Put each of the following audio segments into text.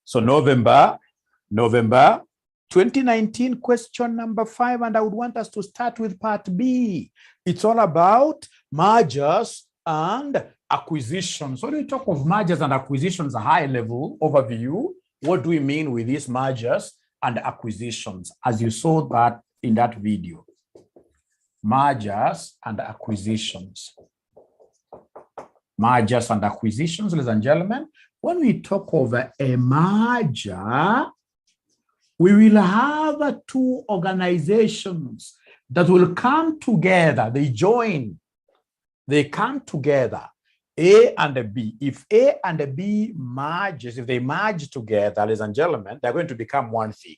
So November 2019, question number 5, and I would want us to start with part B. It's all about mergers and acquisitions. So when we talk of mergers and acquisitions, a high level overview, what do we mean with these mergers and acquisitions, as you saw that in that video? Mergers and acquisitions. Mergers and acquisitions, ladies and gentlemen. When we talk of a merger, we will have two organizations that will come together. They join. They come together, A and B. If A and B merges, if they merge together, ladies and gentlemen, they're going to become one thing.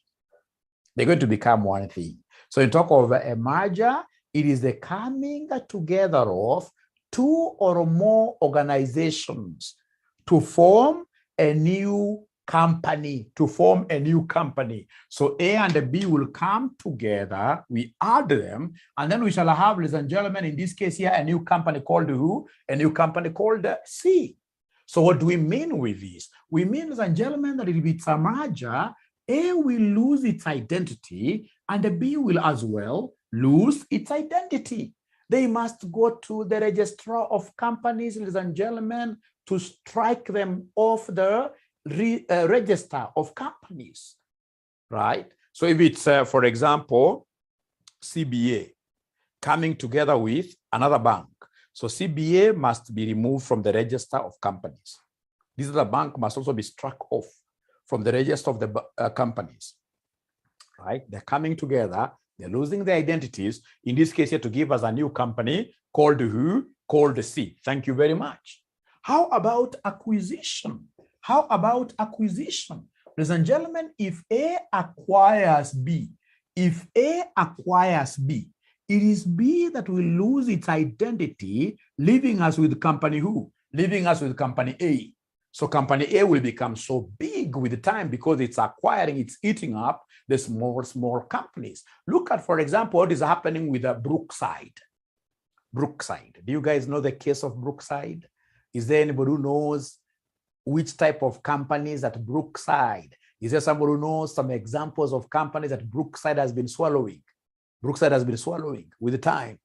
They're going to become one thing. So you talk of a merger, it is the coming together of two or more organizations to form a new company, So A and B will come together, we add them, and then we shall have, ladies and gentlemen, in this case here, a new company called who? A new company called C. So what do we mean with this? We mean, ladies and gentlemen, that if it's a merger, A will lose its identity and B will as well lose its identity. They must go to the registrar of companies, ladies and gentlemen, to strike them off the register of companies, right? So if it's, for example, CBA coming together with another bank, so CBA must be removed from the register of companies. This other bank must also be struck off from the register of the companies, right? They're coming together, they're losing their identities. In this case here, to give us a new company called who? Called C. Thank you very much. How about acquisition? How about acquisition? Ladies and gentlemen, if A acquires B, it is B that will lose its identity, leaving us with company who? Leaving us with company A. So company A will become so big with the time because it's acquiring, it's eating up the small companies. Look at, for example, what is happening with Brookside. Brookside. Do you guys know the case of Brookside? Is there anybody who knows which type of companies at Brookside? Is there somebody who knows some examples of companies that Brookside has been swallowing? Brookside has been swallowing with the time.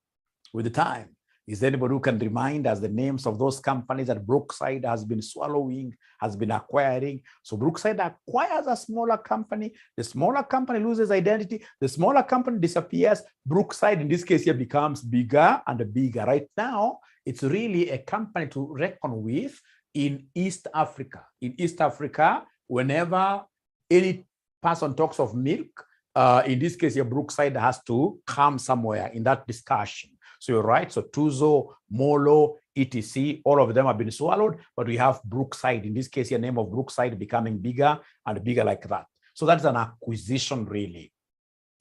Is there anybody who can remind us the names of those companies that Brookside has been swallowing, has been acquiring? So Brookside acquires a smaller company. The smaller company loses identity. The smaller company disappears. Brookside, in this case here, becomes bigger and bigger. Right now, it's really a company to reckon with in East Africa. In East Africa, whenever any person talks of milk, in this case here, Brookside has to come somewhere in that discussion. So you're right. So Tuzo, Molo, etc., all of them have been swallowed, but we have Brookside. In this case here, name of Brookside becoming bigger and bigger like that. So that's an acquisition really.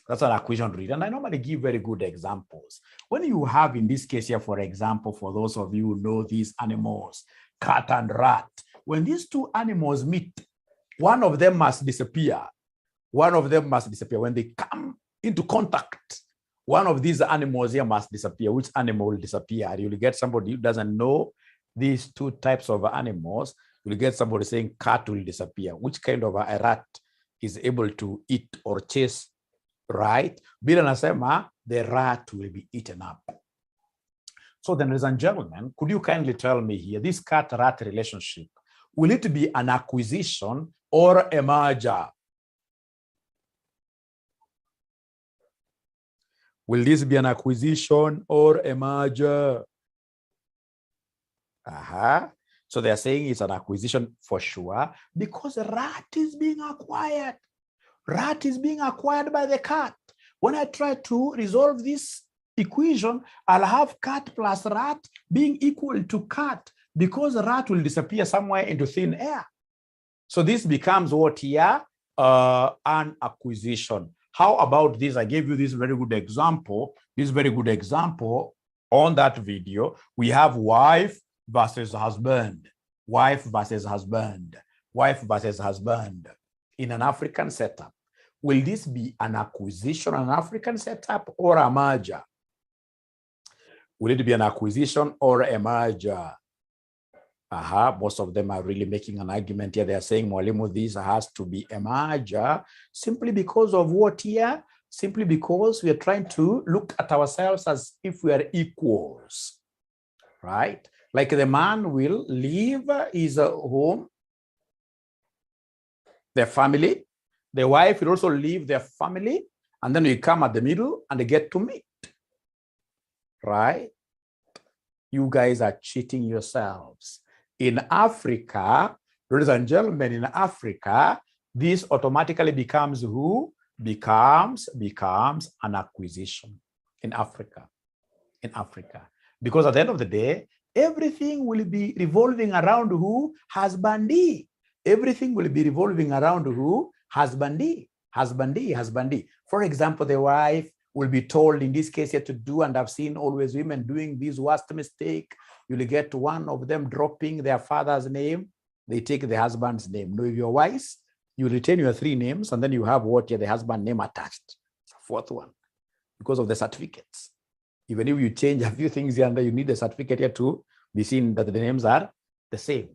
That's an acquisition really. And I normally give very good examples. When you have, in this case here, for example, for those of you who know these animals, cat and rat, when these two animals meet, one of them must disappear. One of them must disappear. When they come into contact, one of these animals here must disappear. Which animal will disappear? You'll get somebody who doesn't know these two types of animals. You'll get somebody saying cat will disappear. Which kind of a rat is able to eat or chase, right? Bila nasema, the rat will be eaten up. So then, ladies and gentlemen, could you kindly tell me here, this cat-rat relationship, will it be an acquisition or a merger? Will this be an acquisition or a merger? So they're saying it's an acquisition for sure because rat is being acquired. Rat is being acquired by the cat. When I try to resolve this equation, I'll have cat plus rat being equal to cat because rat will disappear somewhere into thin air. So this becomes what here? An acquisition. How about this? I gave you this very good example. On that video. We have wife versus husband. Wife versus husband. Wife versus husband in an African setup. Will this be an acquisition, an African setup, or a merger? Will it be an acquisition or a merger? Most of them are really making an argument here. They are saying, Mwalimu, this has to be a merger simply because of what here? Simply because we are trying to look at ourselves as if we are equals, right? Like the man will leave his home, their family. The wife will also leave their family, and then we come at the middle and they get to meet, right? You guys are cheating yourselves. In Africa, ladies and gentlemen, in Africa, this automatically becomes who? Becomes an acquisition in Africa. In Africa. Because at the end of the day, everything will be revolving around who? Husbandee. Everything will be revolving around who? Husbandee. Husbandee. For example, the wife will be told in this case here to do, and I've seen always women doing this worst mistake. You'll get one of them dropping their father's name. They take the husband's name. No, if you're wise, you retain your 3 names, and then you have what? The husband name attached. It's a 4th one because of the certificates. Even if you change a few things here and there, you need the certificate here to be seen that the names are the same.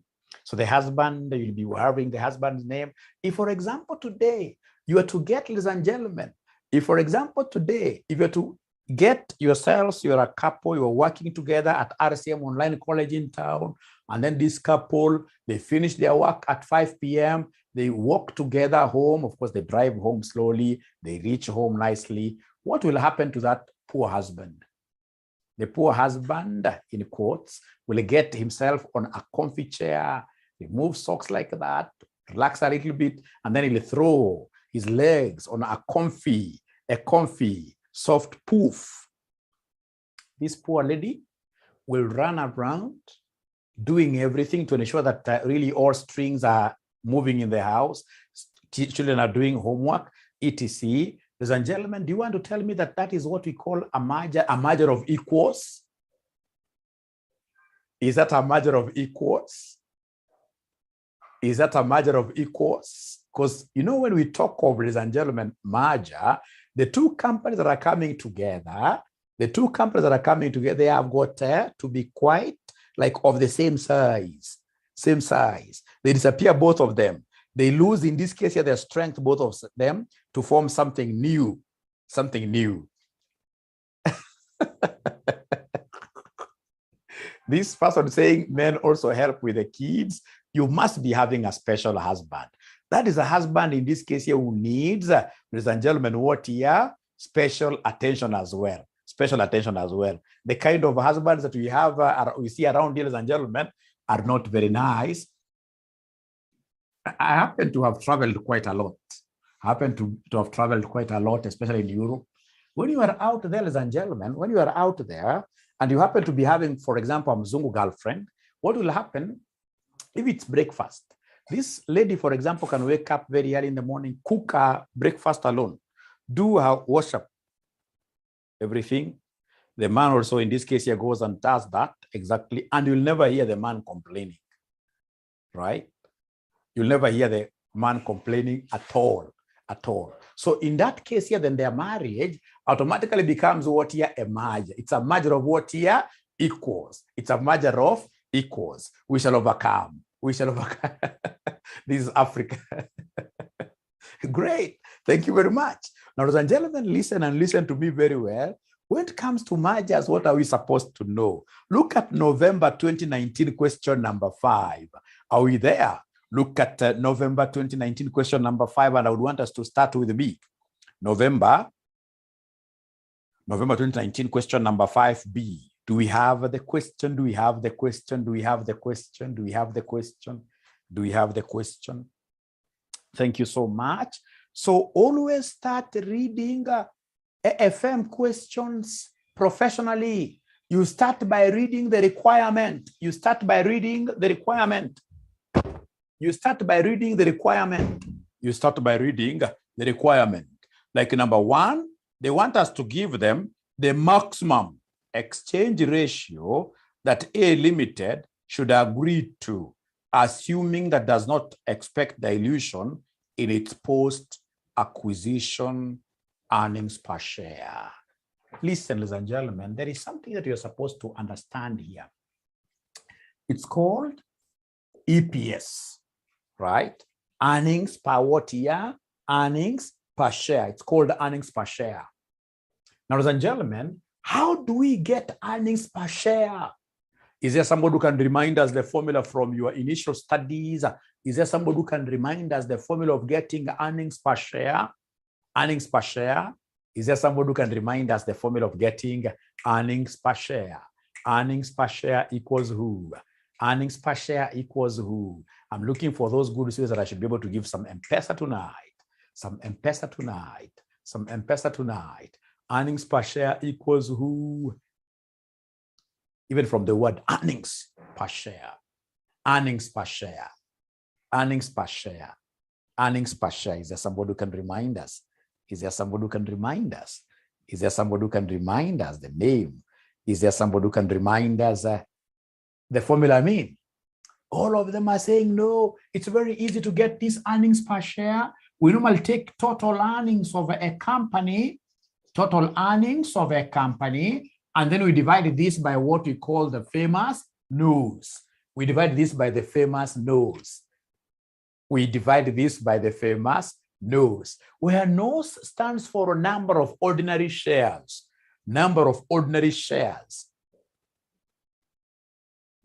So the husband, you'll be having the husband's name. If, for example, today you are to get, ladies and gentlemen, if, for example, today, if you're to get yourselves, you're a couple, you're working together at RCM Online College in town, and then this couple, they finish their work at 5 p.m., they walk together home. Of course, they drive home slowly, they reach home nicely. What will happen to that poor husband? The poor husband, in quotes, will get himself on a comfy chair, remove socks like that, relax a little bit, and then he'll throw his legs on a comfy, soft poof. This poor lady will run around doing everything to ensure that really all strings are moving in the house. Children are doing homework, etc. Ladies and gentlemen, do you want to tell me that that is what we call a merger of equals? Is that a merger of equals? Is that a merger of equals? Because, you know, when we talk of, ladies and gentlemen, merger, the 2 companies that are coming together, they have got to be quite like of the same size. They disappear, both of them. They lose, in this case here, their strength, both of them, to form something new. This person saying men also help with the kids. You must be having a special husband. That is a husband in this case here who needs, ladies and gentlemen, what here? Special attention as well. The kind of husbands that we have, we see around here, ladies and gentlemen, are not very nice. I happen to have traveled quite a lot. Especially in Europe. When you are out there, ladies and gentlemen, and you happen to be having, for example, a Mzungu girlfriend, what will happen if it's breakfast? This lady, for example, can wake up very early in the morning, cook her breakfast alone, do her worship, everything. The man also, in this case here, goes and does that exactly, and you'll never hear the man complaining, right? You'll never hear the man complaining at all. So in that case here, then their marriage automatically becomes what here? A merger. It's a merger of what here? Equals. It's a merger of equals. We shall overcome. This is Africa. Great. Thank you very much. Now, ladies and gentlemen, listen to me very well. When it comes to mergers, what are we supposed to know? Look at November 2019 question number 5. Are we there? Look at November 2019 question number 5, and I would want us to start with B. November 2019 question number 5B. Do we have the question? Thank you so much. So always start reading AFM questions professionally. You start by reading the requirement. Like number 1, they want us to give them the maximum exchange ratio that A Limited should agree to, assuming that does not expect dilution in its post-acquisition earnings per share. Listen, ladies and gentlemen, there is something that you're supposed to understand here. It's called EPS, right? Earnings per what year? Earnings per share. It's called earnings per share. Now, ladies and gentlemen, how do we get earnings per share? Is there somebody who can remind us the formula from your initial studies? Is there somebody who can remind us the formula of getting earnings per share? Earnings per share. Is there somebody who can remind us the formula of getting earnings per share? Earnings per share equals who? Earnings per share equals who? I'm looking for those good students that I should be able to give some M-Pesa tonight. Some M-Pesa tonight. Some M-Pesa tonight. Earnings per share equals who? Even from the word earnings per share. Earnings per share. Earnings per share. Earnings per share. Is there somebody who can remind us? Is there somebody who can remind us? Is there somebody who can remind us the name? Is there somebody who can remind us the formula? I mean, all of them are saying, no, it's very easy to get this earnings per share. We normally take total earnings of a company, total earnings of a company, and then we divide this by what we call the famous nose. We divide this by the famous nose. We divide this by the famous nose, where nose stands for a number of ordinary shares. Number of ordinary shares.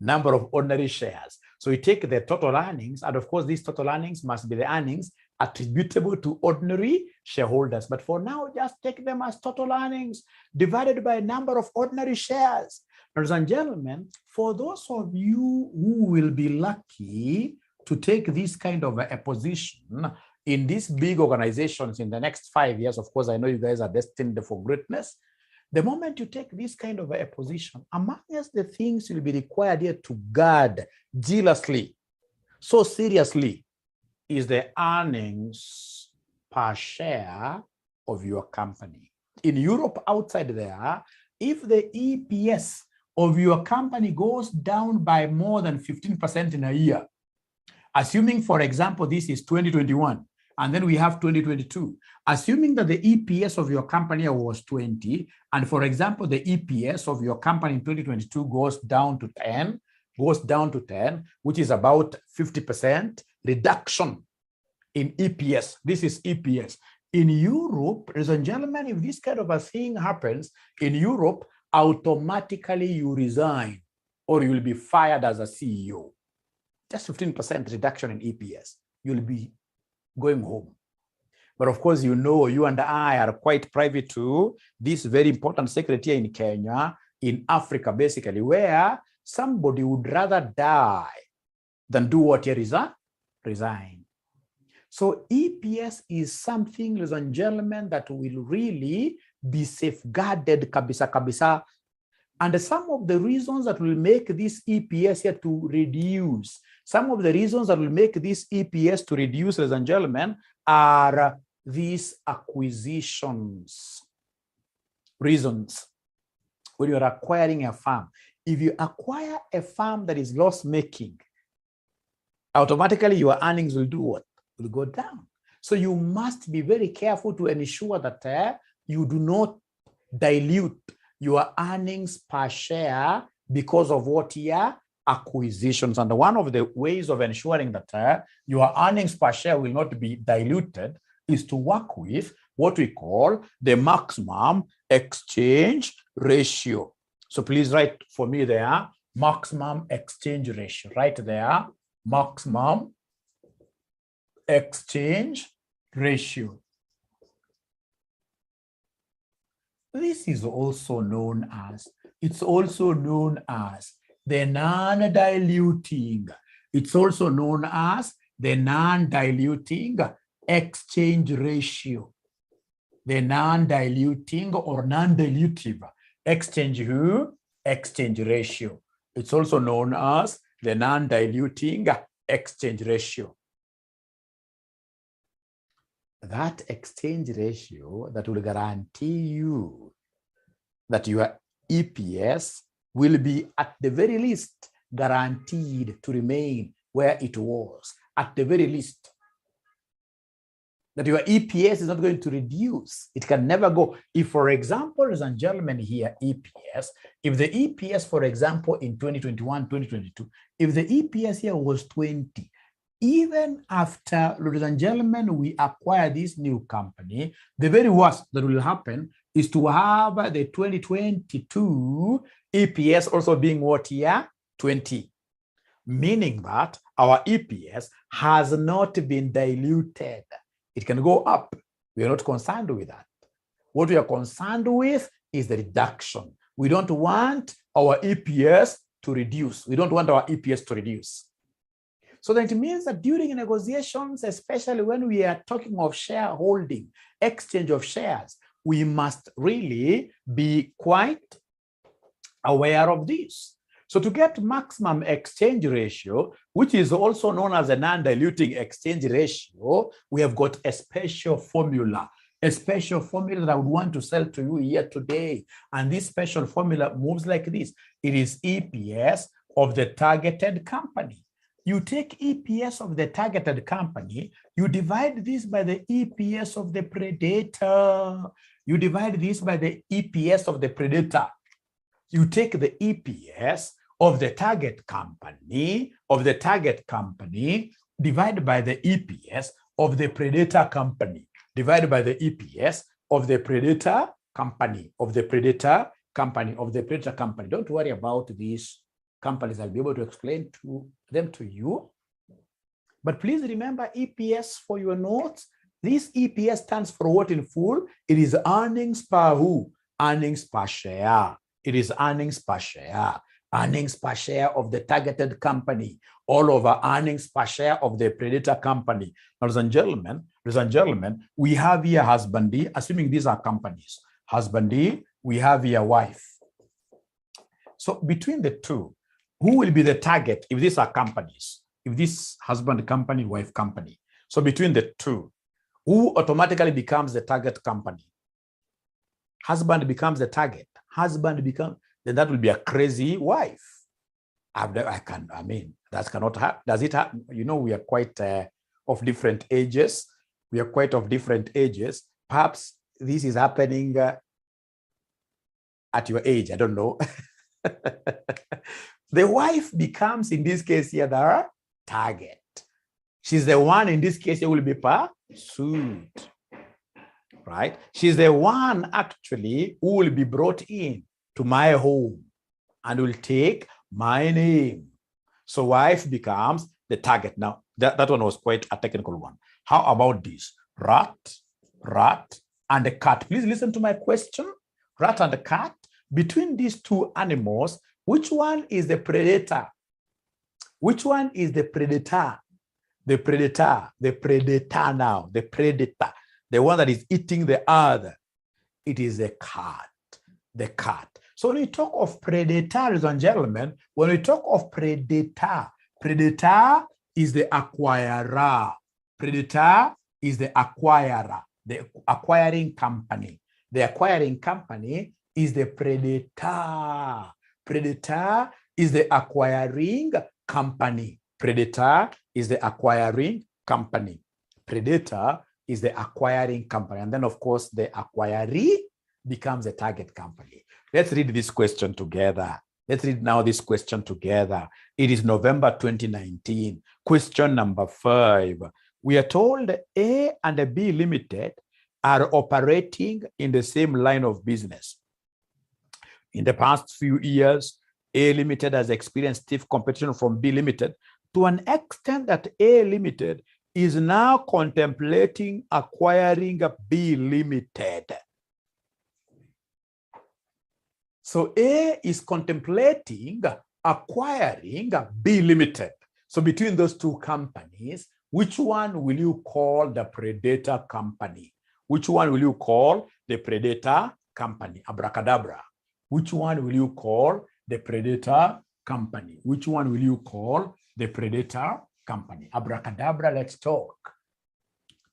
Number of ordinary shares. So we take the total earnings, and of course, these total earnings must be the earnings attributable to ordinary shareholders. But for now, just take them as total earnings divided by number of ordinary shares. Ladies and gentlemen, for those of you who will be lucky to take this kind of a position in these big organizations in the next 5 years, of course, I know you guys are destined for greatness. The moment you take this kind of a position, amongst the things you'll be required here to guard jealously, so seriously, is the earnings per share of your company. In Europe, outside there, if the EPS of your company goes down by more than 15% in a year, assuming, for example, this is 2021, and then we have 2022, assuming that the EPS of your company was 20, and for example, the EPS of your company in 2022 goes down to 10, which is about 50% reduction in EPS. This is EPS. In Europe, ladies and gentlemen, if this kind of a thing happens in Europe, automatically you resign or you will be fired as a CEO. Just 15% reduction in EPS. You'll be going home. But of course, you know, you and I are quite private to this very important secret here in Kenya, in Africa, basically, where somebody would rather die than do what here is resign. So EPS is something, ladies and gentlemen, that will really be safeguarded kabisa kabisa. And some of the reasons that will make this EPS here to reduce, some of the reasons that will make this EPS to reduce, ladies and gentlemen, are these acquisitions. Reasons. When you're acquiring a farm, if you acquire a farm that is loss-making, automatically your earnings will do what? Will go down. So you must be very careful to ensure that you do not dilute your earnings per share because of what here? Acquisitions. And one of the ways of ensuring that your earnings per share will not be diluted is to work with what we call the maximum exchange ratio. So please write for me there, maximum exchange ratio. Right there, maximum exchange ratio. This is also known as, the non-diluting. It's also known as the non-diluting exchange ratio. The non-diluting or non-dilutive exchange ratio. It's also known as the non-diluting exchange ratio. That exchange ratio that will guarantee you that your EPS will be at the very least guaranteed to remain where it was, at the very least. that your EPS is not going to reduce. It can never go. If, for example, ladies and gentlemen, here, EPS, if the EPS, for example, in 2021, 2022, if the EPS here was 20, even after, ladies and gentlemen, we acquire this new company, the very worst that will happen is to have the 2022 EPS also being what here? 20. Meaning that our EPS has not been diluted. It can go up. We are not concerned with that. What we are concerned with is the reduction. We don't want our EPS to reduce. We don't want our EPS to reduce. So that it means that during negotiations, especially when we are talking of shareholding, exchange of shares, we must really be quite aware of this. So to get maximum exchange ratio, which is also known as a non-diluting exchange ratio, we have got a special formula that I would want to sell to you here today. And this special formula moves like this. It is EPS of the targeted company. You take EPS of the targeted company, you divide this by the EPS of the predator. You divide this by the EPS of the predator. You take the EPS of the target company, divided by the EPS of the predator company, divided by the EPS of the predator company, Don't worry about these companies. I'll be able to explain them to you. But please remember EPS for your notes. This EPS stands for what in full? It is earnings per who? Earnings per share. It is earnings per share. Earnings per share of the targeted company, all over earnings per share of the predator company. Ladies and gentlemen, we have here husbandee, assuming these are companies. Husbandee, we have here wife. So between the two, who will be the target if these are companies? If this husband company, wife company. So between the two, who automatically becomes the target company? Husband becomes the target. Then that will be a crazy wife. That cannot happen. Does it happen? You know, we are quite of different ages. Perhaps this is happening at your age. I don't know. The wife becomes, in this case here, the target. She's the one, in this case, who will be pursued. Right? She's the one, actually, who will be brought in to my home and will take my name. So wife becomes the target. Now, that one was quite a technical one. How about this? Rat, and a cat. Please listen to my question. Rat and a cat. Between these two animals, which one is the predator? Which one is the predator? The predator now. The predator. The one that is eating the other. It is a cat. The cat. So when we talk of predator, ladies and gentlemen, when we talk of predator is the acquirer. Predator is the acquirer, the acquiring company. The acquiring company is the predator. Predator is the acquiring company. Predator is the acquiring company. Predator is the acquiring company. And then, of course, the acquiree becomes the target company. Let's read this question together. Let's read now this question together. It is November 2019. Question number 5. We are told A and B Limited are operating in the same line of business. In the past few years, A Limited has experienced stiff competition from B Limited to an extent that A Limited is now contemplating acquiring B Limited. So A is contemplating acquiring B Limited. So between those two companies, which one will you call the predator company? Which one will you call the predator company? Abracadabra. Which one will you call the predator company? Which one will you call the predator company? Abracadabra, let's talk.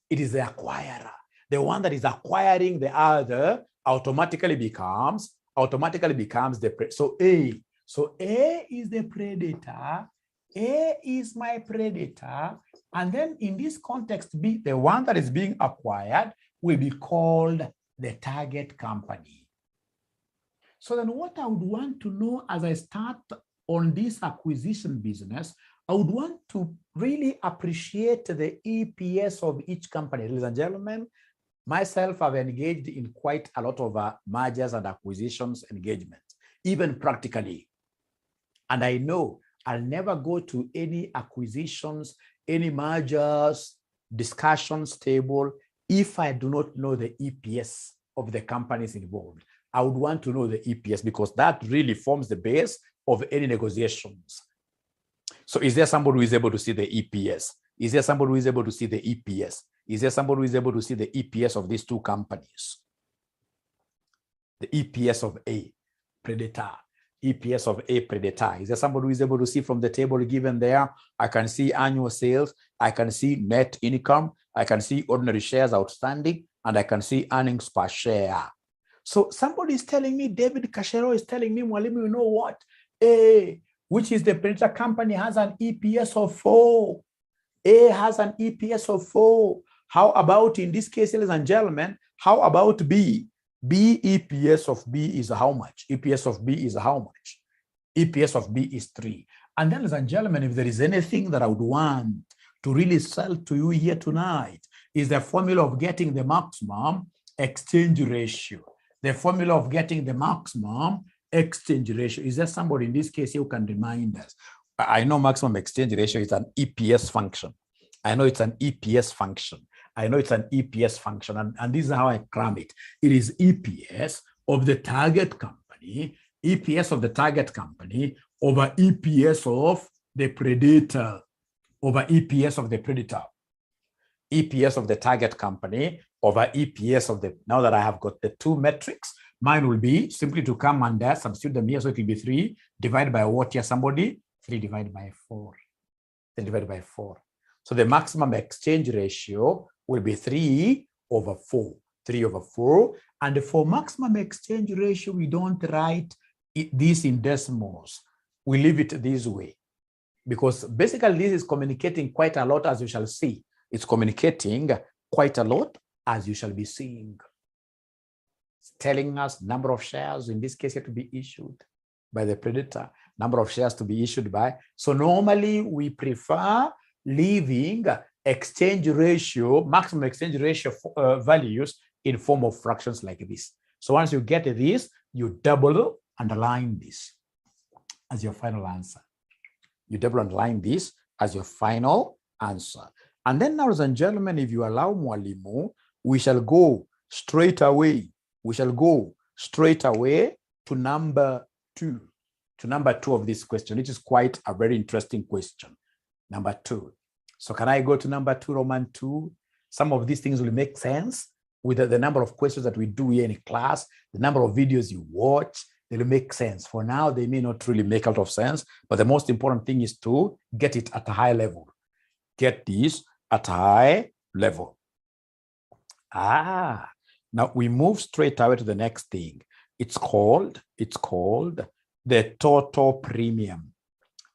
It is the acquirer. The one that is acquiring the other automatically becomes the so A. So A is the predator. A is my predator. And then in this context, B, the one that is being acquired will be called the target company. So then what I would want to know as I start on this acquisition business, I would want to really appreciate the EPS of each company. Ladies and gentlemen, myself, I've engaged in quite a lot of mergers and acquisitions engagement, even practically. And I know I'll never go to any acquisitions, any mergers, discussions table if I do not know the EPS of the companies involved. I would want to know the EPS because that really forms the base of any negotiations. So is there somebody who is able to see the EPS? Is there somebody who is able to see the EPS? Is there somebody who is able to see the EPS of these two companies? The EPS of A, Predator. EPS of A, Predator. Is there somebody who is able to see from the table given there? I can see annual sales. I can see net income. I can see ordinary shares outstanding. And I can see earnings per share. So somebody is telling me, David Kashero is telling me, Mwalimu, you know what? A, which is the Predator company, has an EPS of 4. A has an EPS of 4. How about in this case, ladies and gentlemen, how about B? B, EPS of B is how much? EPS of B is how much? EPS of B is 3. And then, ladies and gentlemen, if there is anything that I would want to really sell to you here tonight, is the formula of getting the maximum exchange ratio. The formula of getting the maximum exchange ratio. Is there somebody in this case who can remind us? I know maximum exchange ratio is an EPS function. I know it's an EPS function. I know it's an EPS function, and this is how I cram it. It is EPS of the target company, EPS of the target company over EPS of the predator, over EPS of the predator. EPS of the target company over EPS of the, now that I have got the two metrics, mine will be simply to come and substitute them here. So it will be 3 divided by what here, somebody? 3 divided by 4. 3 divided by 4. So the maximum exchange ratio will be 3 over 4. 3 over 4. And for maximum exchange ratio, we don't write this in decimals. We leave it this way. Because basically this is communicating quite a lot, as you shall see. It's communicating quite a lot, as you shall be seeing. It's telling us number of shares, in this case, to be issued by the predator, number of shares to be issued by. So normally we prefer leaving exchange ratio, maximum exchange ratio values in form of fractions like this. So once you get this, you double underline this as your final answer. You double underline this as your final answer. And then, ladies and gentlemen, if you allow Mwalimu, we shall go straight away. We shall go straight away to number 2. To number 2 of this question, which is quite a very interesting question. Number 2. So can I go to number 2, Roman 2? Some of these things will make sense with the number of questions that we do here in class, the number of videos you watch, they'll make sense. For now, they may not really make a lot of sense, but the most important thing is to get it at a high level. Get this at a high level. Now we move straight away to the next thing. It's called the total premium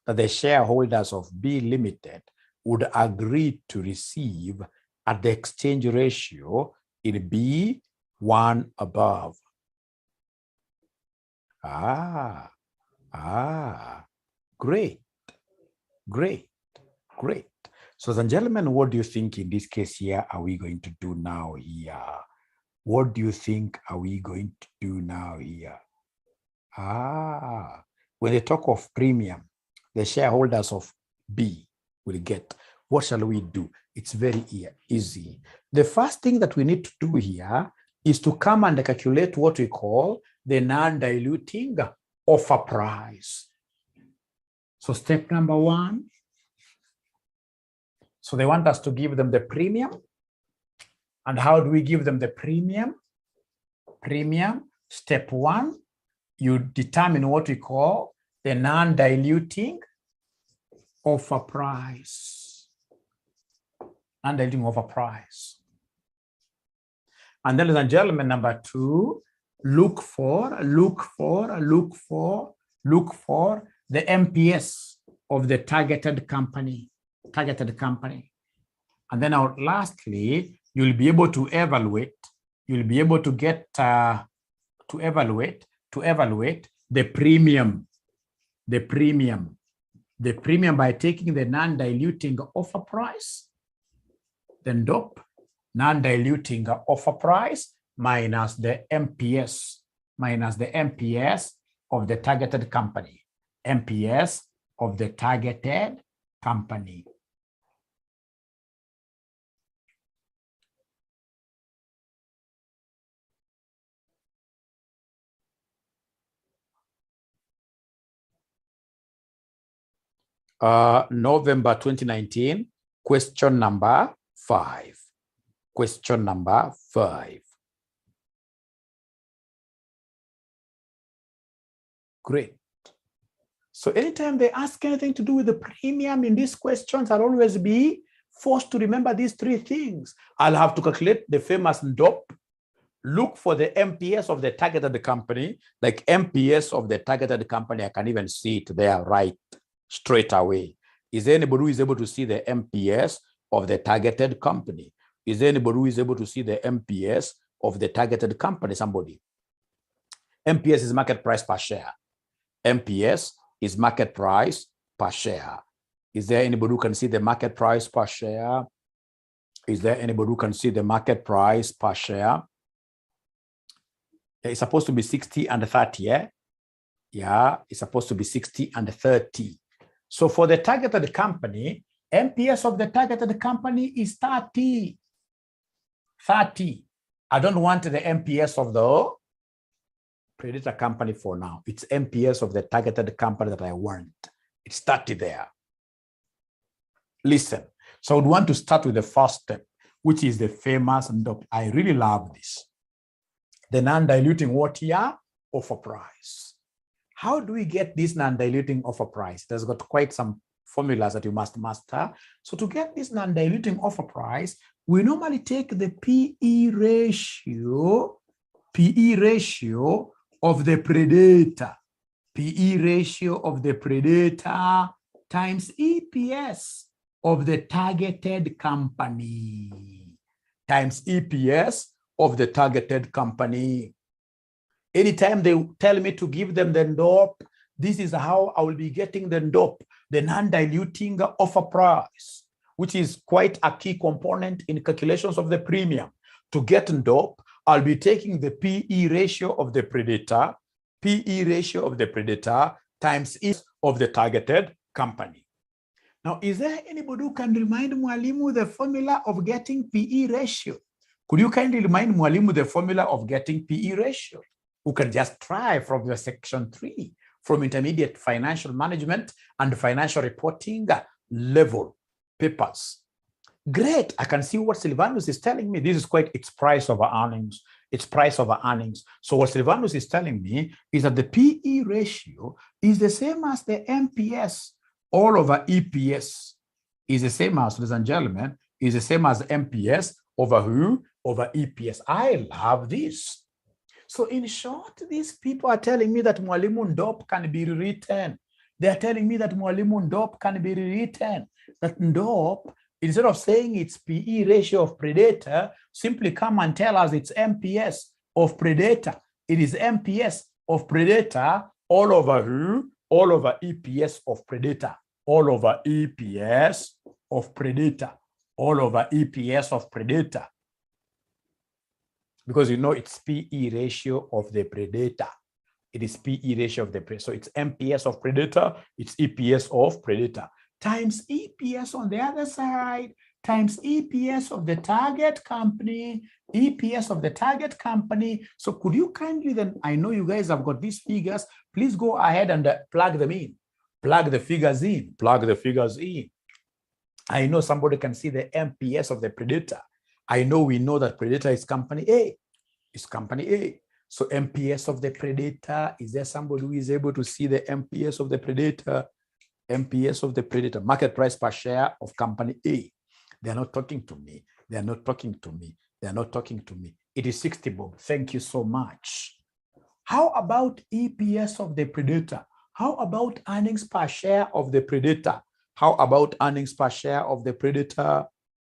that the shareholders of B Limited would agree to receive at the exchange ratio in B1 above. Great. So, ladies and gentlemen, what do you think in this case here are we going to do now here? What do you think are we going to do now here? When they talk of premium, the shareholders of B will get. What shall we do? It's very easy. The first thing that we need to do here is to come and calculate what we call the non-diluting offer price. So step number 1. So they want us to give them the premium. And how do we give them the premium? Step 1, you determine what we call the non-diluting offer price. Non-diluting offer price. And then, ladies and gentlemen, number 2, look for the MPS of the targeted company. And then lastly, you'll be able to evaluate. You'll be able to get to evaluate the premium by taking the non-diluting offer price, then DOP, non-diluting offer price minus the MPS of the targeted company, MPS of the targeted company. November 2019, question number 5. Question number 5. Great. So anytime they ask anything to do with the premium in these questions, I'll always be forced to remember these 3 things. I'll have to calculate the famous DOP, look for the MPS of the targeted company, like MPS of the targeted company. I can even see it there right straight away. Is there anybody who is able to see the MPS of the targeted company? Is there anybody who is able to see the MPS of the targeted company? Somebody. MPS is market price per share. MPS is market price per share. Is there anybody who can see the market price per share? Is there anybody who can see the market price per share? It's supposed to be 60 and 30, yeah? Yeah, it's supposed to be 60 and 30. So for the targeted company, MPS of the targeted company is 30. 30. I don't want the MPS of the predator company for now. It's MPS of the targeted company that I want. It's 30 there. Listen, so I would want to start with the first step, which is the famous, and I really love this. The non-diluting what here? Offer price. How do we get this non-diluting offer price? There's got quite some formulas that you must master. So to get this non-diluting offer price, we normally take the PE ratio of the predator. PE ratio of the predator times EPS of the targeted company. Times EPS of the targeted company. Anytime they tell me to give them the DOP, this is how I will be getting the DOP, the non-diluting offer price, which is quite a key component in calculations of the premium. To get DOP, I'll be taking the PE ratio of the predator, times E of the targeted company. Now, is there anybody who can remind Mwalimu the formula of getting PE ratio? Could you kindly remind Mwalimu the formula of getting PE ratio? Who can just try from your section 3, from intermediate financial management and financial reporting level papers. Great, I can see what Silvanus is telling me. This is quite its price over earnings. It's price over earnings. So what Silvanus is telling me is that the PE ratio is the same as the MPS all over EPS. Is the same as, ladies and gentlemen, is the same as MPS over who? Over EPS. I love this. So in short, these people are telling me that Mwalimu DOP can be rewritten. They are telling me that Mwalimu DOP can be rewritten. That DOP, instead of saying it's PE ratio of predator, simply come and tell us it's MPS of predator. It is MPS of predator all over who? All over EPS of predator. All over EPS of predator. All over EPS of predator. Because you know it's PE ratio of the predator. It is PE ratio of the predator. So it's MPS of predator, it's EPS of predator. Times EPS on the other side, times EPS of the target company, EPS of the target company. So could you kindly then, I know you guys have got these figures, please go ahead and plug them in. Plug the figures in, plug the figures in. I know somebody can see the MPS of the predator. I know we know that predator is company A. It's company A. So MPS of the predator, is there somebody who is able to see the MPS of the predator? MPS of the predator, market price per share of company A. They are not talking to me. They are not talking to me. They are not talking to me. It is 60 bob. Thank you so much. How about EPS of the predator? How about earnings per share of the predator? How about earnings per share of the predator?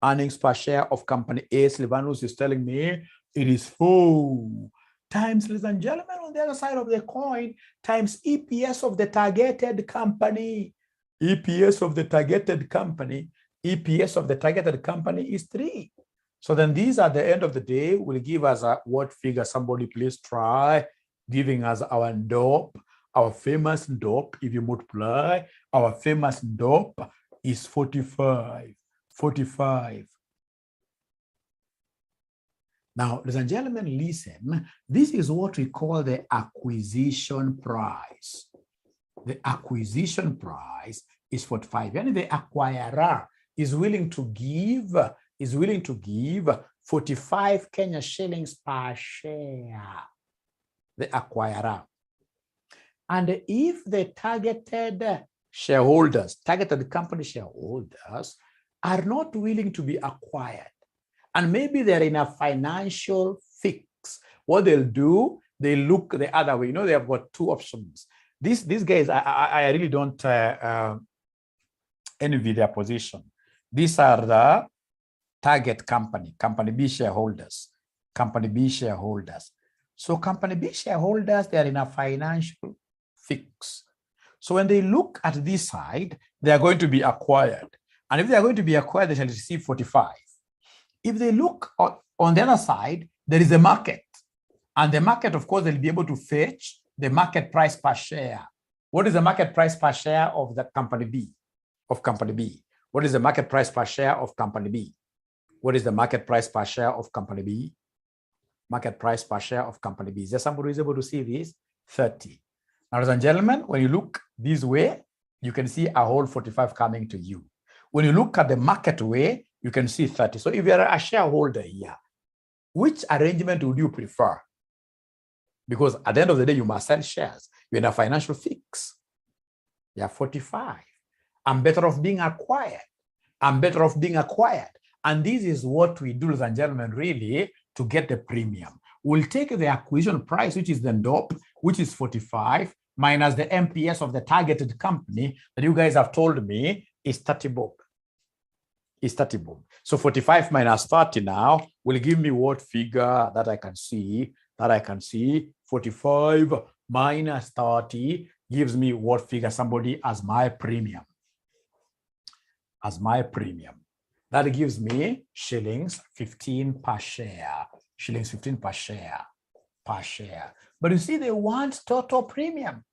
Earnings per share of company A, Silvanus is telling me it is 4 times, ladies and gentlemen, on the other side of the coin, times EPS of the targeted company. EPS of the targeted company, EPS of the targeted company is 3. So then these at the end of the day will give us a what figure? Somebody please try giving us our DOP, our famous DOP. If you multiply, our famous DOP is 45. 45. Now, ladies and gentlemen, listen. This is what we call the acquisition price. The acquisition price is 45. And the acquirer is willing to give 45 Kenya shillings per share. The acquirer. And if the targeted shareholders, targeted company shareholders, are not willing to be acquired, and maybe they're in a financial fix, what they'll do, they look the other way. You know, they have got 2 options. These guys, I really don't envy their position. These are the target company B shareholders, company B shareholders. So company B shareholders, they are in a financial fix. So when they look at this side, they are going to be acquired. And if they are going to be acquired, they shall receive 45. If they look on the other side, there is a market. And the market, of course, they'll be able to fetch the market price per share. What is the market price per share of the company B? Of company B? What is the market price per share of company B? What is the market price per share of company B? Market price per share of company B. Is there somebody who is able to see this? 30. Now, ladies and gentlemen, when you look this way, you can see a whole 45 coming to you. When you look at the market way, you can see 30. So if you're a shareholder here, which arrangement would you prefer? Because at the end of the day, you must sell shares. You're in a financial fix. You're 45. I'm better off being acquired. I'm better off being acquired. And this is what we do, ladies and gentlemen, really, to get the premium. We'll take the acquisition price, which is the DOP, which is 45, minus the MPS of the targeted company that you guys have told me is 30 bob. Is 30 bob. So 45 minus 30 now will give me what figure that I can see? 45 minus 30 gives me what figure? Somebody as my premium. As my premium. That gives me shillings 15 per share. Shillings 15 per share. Per share. But you see, they want total premium.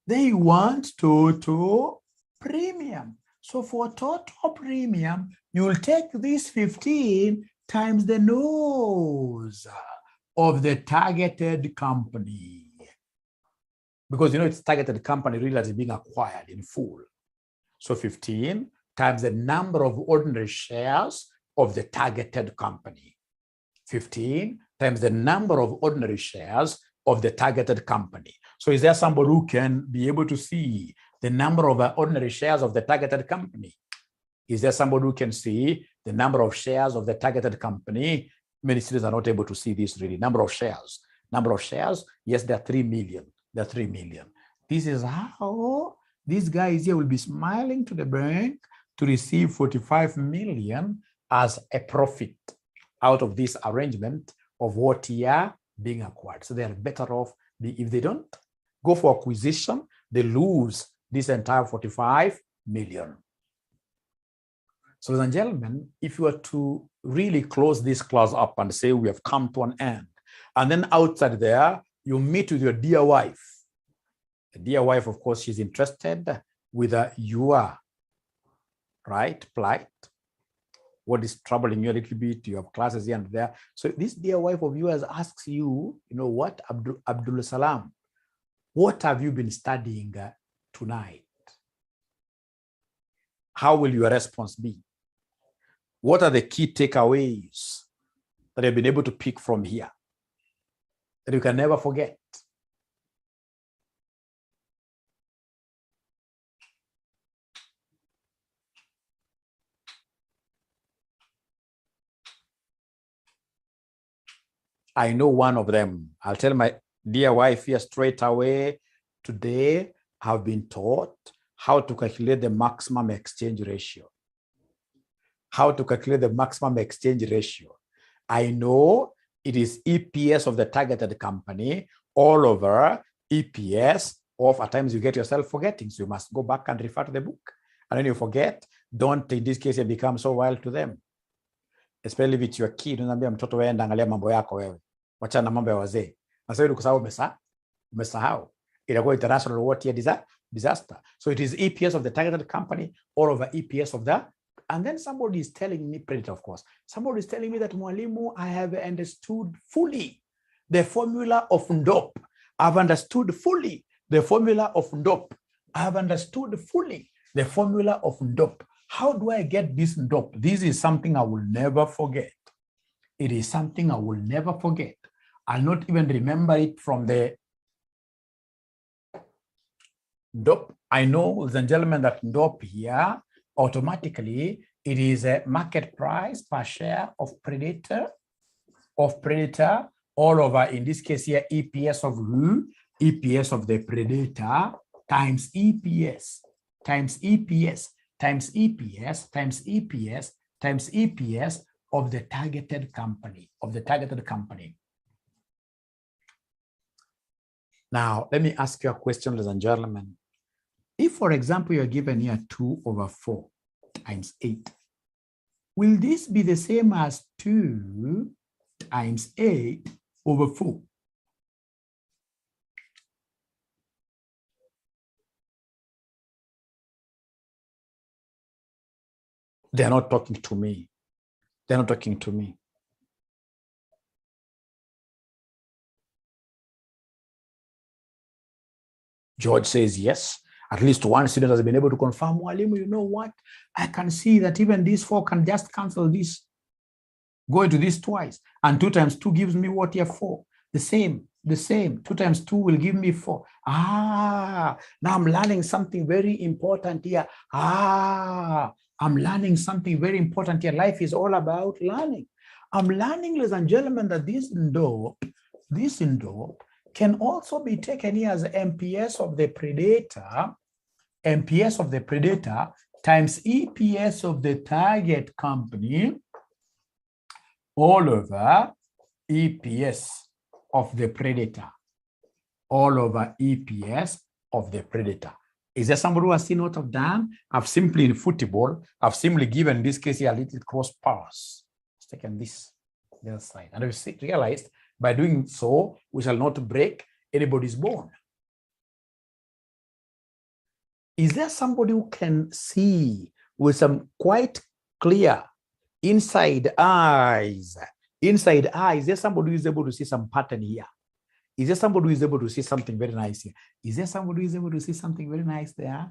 They want total premium. So for total premium, you will take this 15 times the nose of the targeted company. Because, you know, it's targeted company really is being acquired in full. So 15 times the number of ordinary shares of the targeted company. 15 times the number of ordinary shares of the targeted company. So is there somebody who can be able to see the number of ordinary shares of the targeted company? Is there somebody who can see the number of shares of the targeted company? Many students are not able to see this really. Number of shares. Number of shares, yes, there are 3 million. There are 3 million. This is how these guys here will be smiling to the bank to receive 45 million as a profit out of this arrangement of what here being acquired. So they are better off. If they don't go for acquisition, they lose this entire 45 million. So, ladies and gentlemen, if you were to really close this class up and say we have come to an end, and then outside there, you meet with your dear wife. The dear wife, of course, she's interested with your plight. What is troubling you a little bit? You have classes here and there. So this dear wife of yours asks you, you know what, Abdul Salam, what have you been studying tonight? How will your response be? What are the key takeaways that you've been able to pick from here that you can never forget? I know one of them. I'll tell my dear wife here straight away. Today, I've been taught how to calculate the maximum exchange ratio. how to calculate the maximum exchange ratio. I know it is EPS of the targeted company all over EPS of, at times you get yourself forgetting. So you must go back and refer to the book. And when you forget, don't in this case become so wild to them. Especially with your kid, unaambia mtoto wewe angalia mambo yako wewe. Wacha na mambo ya wazee. Na sasa kwa sababu umesahau. Itakuwa international what year disaster. So it is EPS of the targeted company all over EPS of the, and then somebody is telling me, Predator, of course, somebody is telling me that Mwalimu, I have understood fully the formula of NDOP. I've understood fully the formula of NDOP. I've understood fully the formula of NDOP. How do I get this NDOP? This is something I will never forget. It is something I will never forget. I'll not even remember it from the NDOP. I know, ladies and gentlemen, that NDOP here, automatically, it is a market price per share of Predator, all over, in this case here, EPS of who? EPS of the Predator times EPS, times EPS, times EPS, times EPS, times EPS of the targeted company, Now, let me ask you a question, ladies and gentlemen. If, for example, you're given here 2 over 4 times 8, will this be the same as 2 times 8 over 4? They're not talking to me. They're not talking to me. George says yes. At least one student has been able to confirm, Mwalimu, you know what? I can see that even this 4 can just cancel this. Go into this twice. And 2 times 2 gives me what here? 4. The same. 2 times 2 will give me 4. Now I'm learning something very important here. I'm learning something very important here. Life is all about learning. I'm learning, ladies and gentlemen, that this NDOP can also be taken here as MPS of the Predator, times EPS of the target company all over EPS of the Predator, all over EPS of the Predator. Is there somebody who has seen what I've done? I've simply, in football, I've simply given this case here a little cross pass. It's taken this the other side. And we've realized by doing so, we shall not break anybody's bone. Is there somebody who can see with some quite clear inside eyes? Inside eyes, is there somebody who is able to see some pattern here? Is there somebody who is able to see something very nice here? Is there somebody who is able to see something very nice there?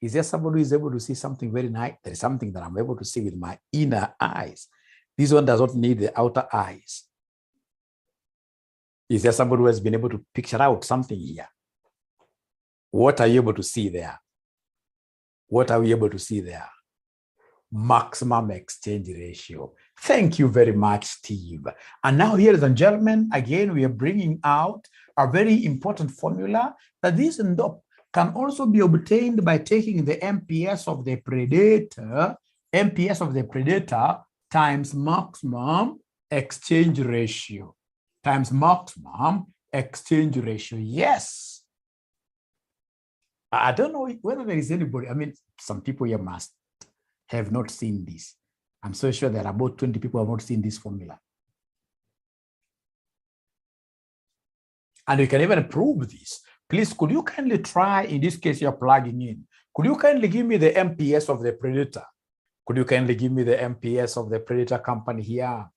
Is there somebody who is able to see something very nice? There is something that I'm able to see with my inner eyes. This one does not need the outer eyes. Is there somebody who has been able to picture out something here? What are you able to see there? What are we able to see there? Maximum exchange ratio. Thank you very much, Steve. And now, ladies and gentlemen, again, we are bringing out a very important formula that this NDOP can also be obtained by taking the MPS of the Predator, times maximum exchange ratio, Yes. I don't know whether there is anybody. I mean, some people here must have not seen this. I'm so sure there are about 20 people who have not seen this formula. And you can even prove this. Please, could you kindly try, in this case, you're plugging in. Could you kindly give me the MPS of the Predator? Could you kindly give me the MPS of the Predator company here?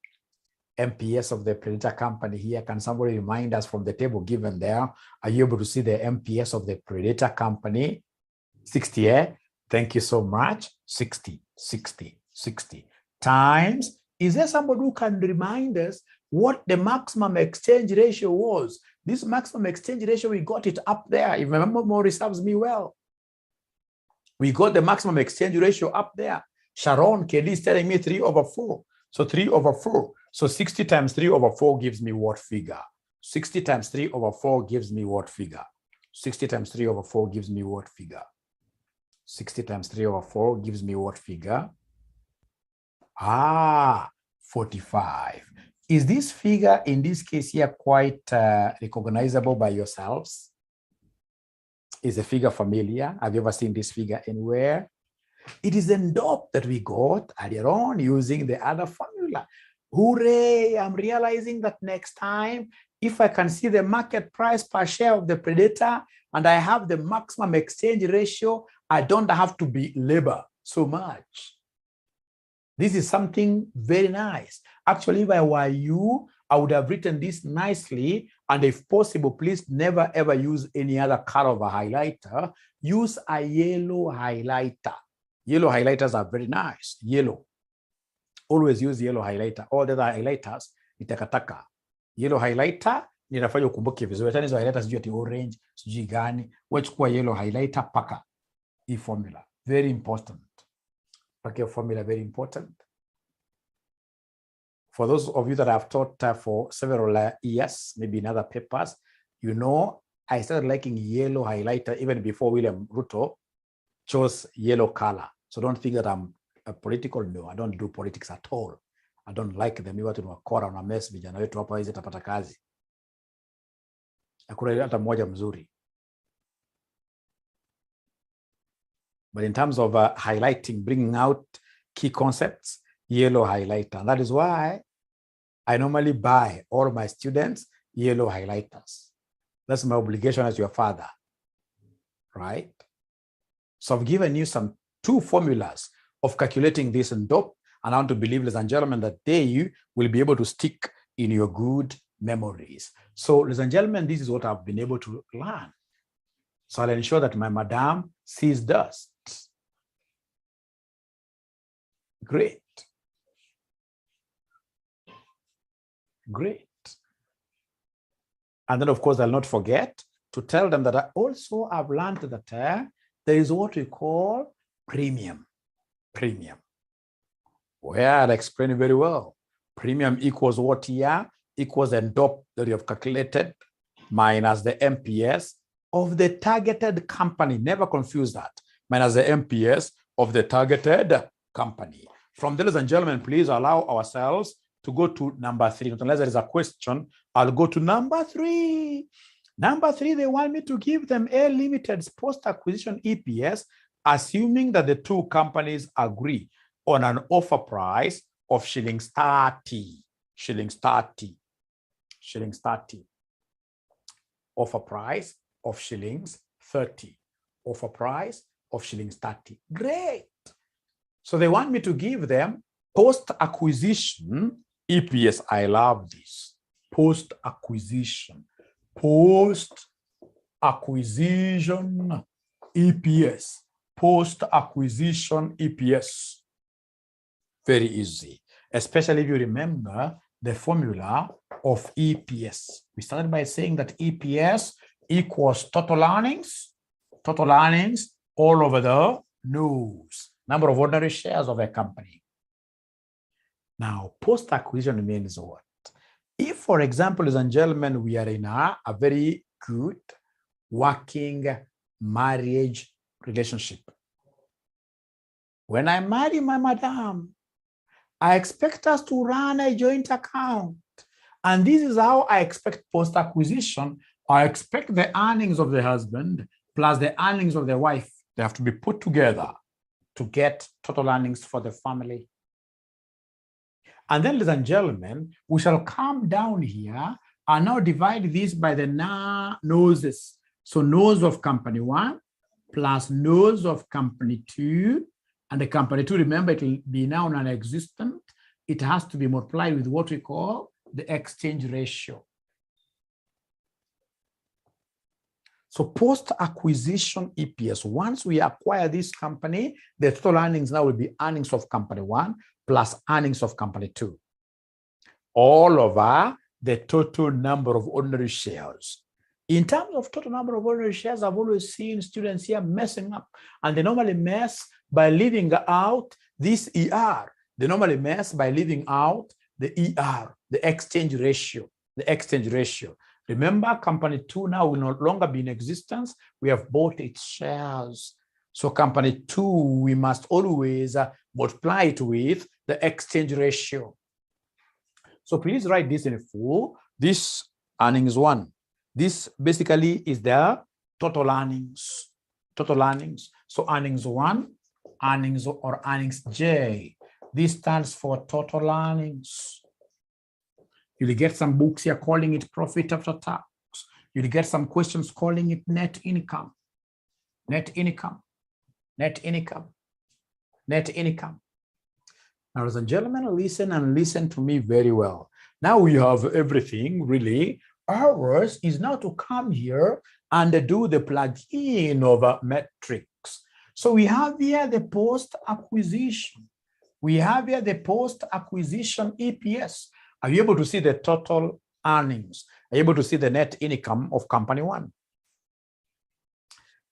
MPS of the Predator company here. Can somebody remind us from the table given there? Are you able to see the MPS of the Predator company? 60, eh? Thank you so much. 60 times. Is there somebody who can remind us what the maximum exchange ratio was? This maximum exchange ratio, we got it up there. If my memory serves me well, we got the maximum exchange ratio up there. Sharon KD is telling me 3 over 4. So 3 over 4. So 60 times 3 over 4 gives me what figure? 60 times 3 over 4 gives me what figure? 60 times 3 over 4 gives me what figure? 60 times 3 over 4 gives me what figure? 45. Is this figure in this case here quite recognizable by yourselves? Is the figure familiar? Have you ever seen this figure anywhere? It is the NDOP that we got earlier on using the other formula. Hooray, I'm realizing that next time, if I can see the market price per share of the predator and I have the maximum exchange ratio, I don't have to be labor so much. This is something very nice. Actually, if I were you, I would have written this nicely. And if possible, please never ever use any other color of a highlighter. Use a yellow highlighter. Yellow highlighters are very nice. Yellow. Always use yellow highlighter. All the other highlighters ni takataka. Yellow highlighter ninafanya ukumbuke vizuri. Hata hizo highlighters sijui ati orange, sijui gani. Wachukua yellow highlighter paka. E formula. Very important. Okay, formula very important. For those of you that I've taught for several years, maybe in other papers, you know, I started liking yellow highlighter even before William Ruto chose yellow color. So don't think that I'm a political. No, I don't do politics at all. I don't like them. Watu ni wakora na mess vijana wetu hapa hizi tapata kazi. Hakuna hata mmoja mzuri. But in terms of highlighting, bringing out key concepts, yellow highlighter. And that is why I normally buy all my students yellow highlighters. That's my obligation as your father, right? So I've given you two formulas of calculating this in DOP, and I want to believe, ladies and gentlemen, that they will be able to stick in your good memories. So, ladies and gentlemen, this is what I've been able to learn. So I'll ensure that my madam sees dust. Great. Great. And then, of course, I'll not forget to tell them that I also have learned that there is what we call premium. Premium. Well, I'll explain it very well. Premium equals what here? Equals the DOP that you have calculated minus the MPS of the targeted company. Never confuse that. Minus the MPS of the targeted company. From there, ladies and gentlemen, please allow ourselves to go to number 3. Unless there is a question, I'll go to number 3. Number 3, they want me to give them A Limited's post-acquisition EPS, assuming that the two companies agree on an offer price of shillings 30. Shillings 30. Shillings 30. Offer price of shillings 30. Offer price of shillings 30. Great. So they want me to give them post-acquisition EPS. I love this. Post-acquisition. Post-acquisition EPS. Post-acquisition EPS. Very easy. Especially if you remember the formula of EPS. We started by saying that EPS equals total earnings all over the nose. Number of ordinary shares of a company. Now, post-acquisition means what? If, for example, ladies and gentlemen, we are in a very good working marriage relationship. When I marry my madam, I expect us to run a joint account. And this is how I expect post-acquisition. I expect the earnings of the husband plus the earnings of the wife. They have to be put together to get total earnings for the family. And then, ladies and gentlemen, we shall come down here and now divide this by the noses. So nose of company 1 plus nose of company 2. And the company 2, remember, it will be now non-existent. It has to be multiplied with what we call the exchange ratio. So post-acquisition EPS, once we acquire this company, the total earnings now will be earnings of company 1 plus earnings of company 2. All over the total number of ordinary shares. In terms of total number of ordinary shares, I've always seen students here messing up. And they normally mess by leaving out this ER. They normally mess by leaving out the ER, the exchange ratio. The exchange ratio. Remember, company 2 now will no longer be in existence. We have bought its shares. So company 2, we must always multiply it with the exchange ratio. So please write this in full. This earnings 1. This basically is the total earnings. Total earnings. So earnings 1, earnings or earnings J. This stands for total earnings. You'll get some books here calling it profit after tax. You'll get some questions calling it net income. Net income. Net income. Net income. Now, ladies and gentlemen, listen and listen to me very well. Now we have everything, really. Ours is now to come here and do the plug-in of metrics. So we have here the post-acquisition. We have here the post-acquisition EPS. Are you able to see the total earnings? Are you able to see the net income of company 1?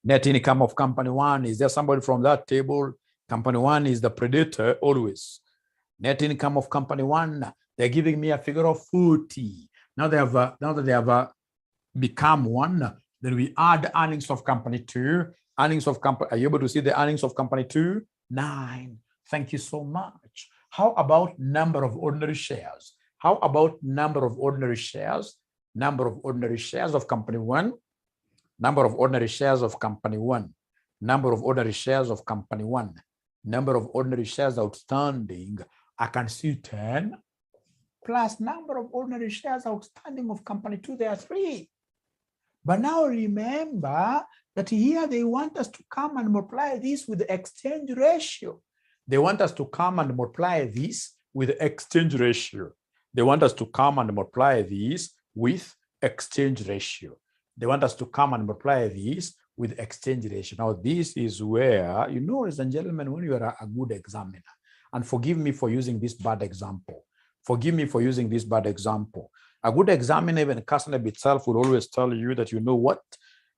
Net income of company 1. Is there somebody from that table? Company 1 is the predator always. Net income of company 1. They're giving me a figure of 40. Now that they have become 1, then we add earnings of company 2. Earnings of company. Are you able to see the earnings of company 2? 9. Thank you so much. How about number of ordinary shares? How about number of ordinary shares? Number of ordinary shares of company 1. Number of ordinary shares of company 1. Number of ordinary shares of company 1. Number of ordinary shares outstanding. I can see 10 plus number of ordinary shares outstanding of company 2. There are 3. But now remember that here they want us to come and multiply this with the exchange ratio. They want us to come and multiply this with the exchange ratio. They want us to come and multiply this with exchange ratio. They want us to come and multiply this with exchange ratio. Now, this is where, you know, ladies and gentlemen, when you are a good examiner, and forgive me for using this bad example. Forgive me for using this bad example. A good examiner, even CASNEB itself, will always tell you that, you know what,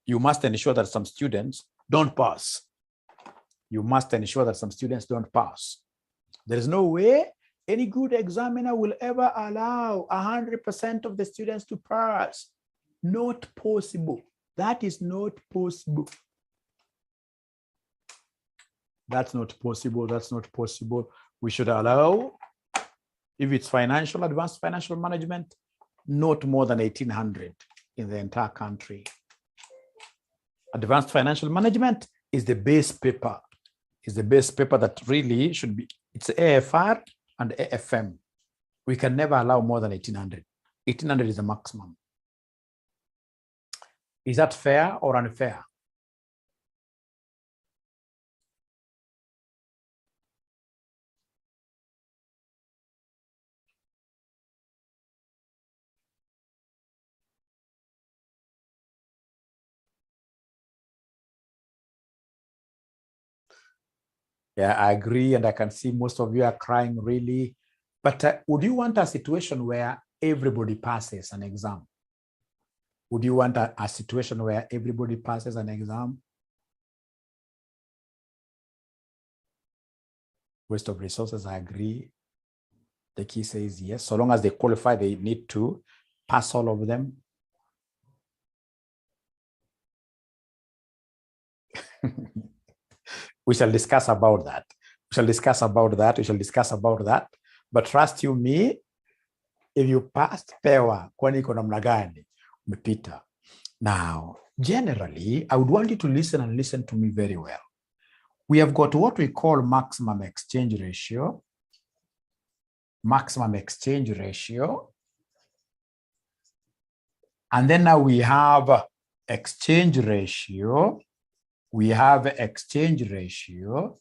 you must ensure that some students don't pass. You must ensure that some students don't pass. There is no way any good examiner will ever allow 100% of the students to pass. Not possible. That is not possible. That's not possible. That's not possible. We should allow, if it's financial, advanced financial management, not more than 1,800 in the entire country. Advanced financial management is the base paper. Is the base paper that really should be, it's AFR and AFM. We can never allow more than 1,800. 1,800 is the maximum. Is that fair or unfair? Yeah, I agree, and I can see most of you are crying really. But would you want a situation where everybody passes an exam? Would you want a situation where everybody passes an exam? Waste of resources, I agree. The key says yes. So long as they qualify, they need to pass all of them. We shall discuss about that. We shall discuss about that. We shall discuss about that. But trust you me, if you passed, pewa, kwani iko namna gani? Umepita. Now, generally, I would want you to listen and listen to me very well. We have got what we call maximum exchange ratio. Maximum exchange ratio. And then now we have exchange ratio. We have exchange ratio,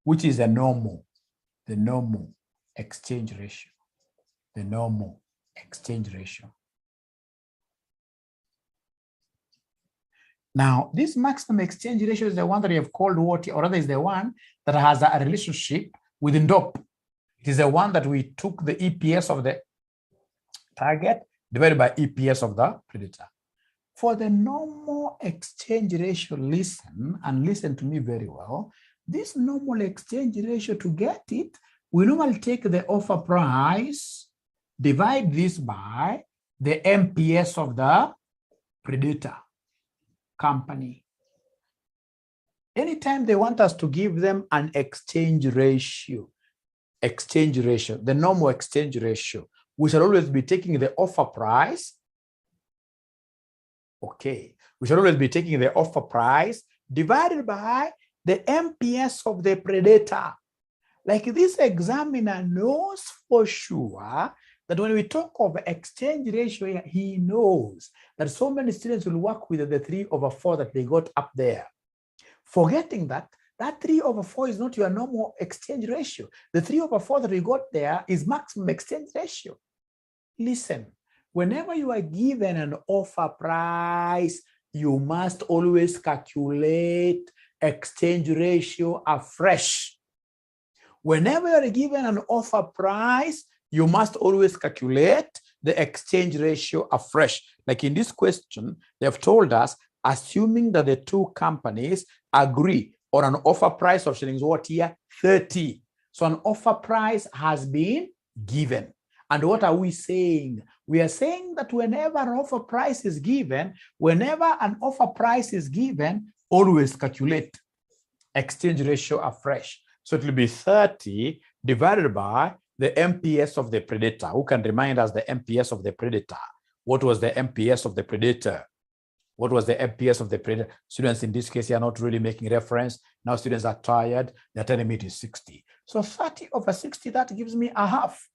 which is the normal exchange ratio, the normal exchange ratio. Now, this maximum exchange ratio is the one that we have called what, or rather is the one that has a relationship with NDOP. It is the one that we took the EPS of the target divided by EPS of the predator. For the normal exchange ratio, listen and listen to me very well. This normal exchange ratio, to get it, we normally take the offer price, divide this by the MPS of the predator company. anytime they want us to give them an exchange ratio, the normal exchange ratio, we shall always be taking the offer price. Okay, we shall always be taking the offer price divided by the MPS of the predator. Like this examiner knows for sure that when we talk of exchange ratio, he knows that so many students will work with the 3/4 that they got up there, forgetting that 3/4 is not your normal exchange ratio. The 3/4 that we got there is maximum exchange ratio. Listen, whenever you are given an offer price, you must always calculate exchange ratio afresh. Whenever you are given an offer price, you must always calculate the exchange ratio afresh. Like in this question, they have told us, assuming that the two companies agree on an offer price of shillings what here? 30. So an offer price has been given. And what are we saying? We are saying that whenever an offer price is given, always calculate exchange ratio afresh. So it will be 30 divided by the MPS of the predator. Who can remind us the MPS of the predator? What was the MPS of the predator? What was the MPS of the predator? Students in this case are not really making reference. Now students are tired. They're telling me it is 60. So 30/60, that gives me a half.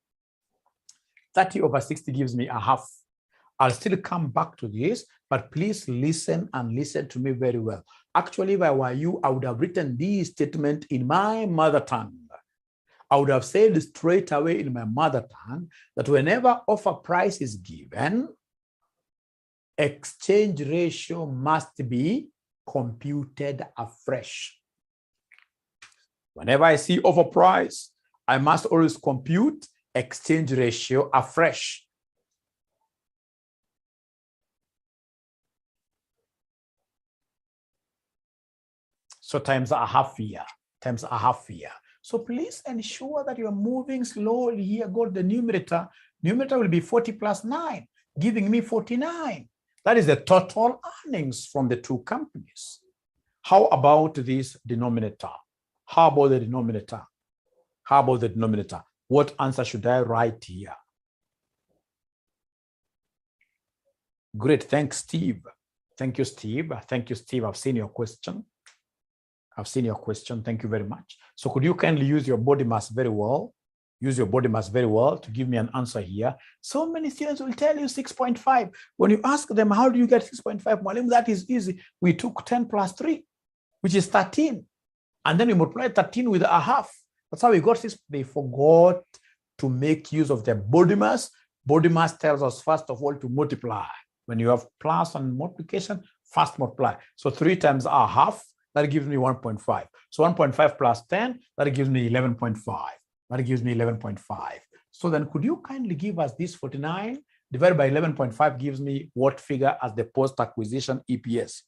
30/60 gives me a half. I'll still come back to this, but please listen and listen to me very well. Actually, if I were you, I would have written this statement in my mother tongue. I would have said straight away in my mother tongue that whenever offer price is given, exchange ratio must be computed afresh. Whenever I see offer price, I must always compute exchange ratio afresh. So times a half year, So please ensure that you are moving slowly here. Go to the numerator. Numerator will be 40 plus 9, giving me 49. That is the total earnings from the two companies. How about this denominator? How about the denominator? What answer should I write here? Great, thanks, Steve. Thank you, Steve. I've seen your question. Thank you very much. So could you kindly use your body mass very well? To give me an answer here. So many students will tell you 6.5. When you ask them, how do you get 6.5? Malim, that is easy. We took 10 plus 3, which is 13. And then we multiplied 13 with a half. That's how we got this. They forgot to make use of their body mass. Body mass tells us, first of all, to multiply. When you have plus and multiplication, first multiply. So 3 times a half, that gives me 1.5. So 1.5 plus 10, that gives me 11.5. So then could you kindly give us this 49 divided by 11.5 gives me what figure as the post-acquisition EPS?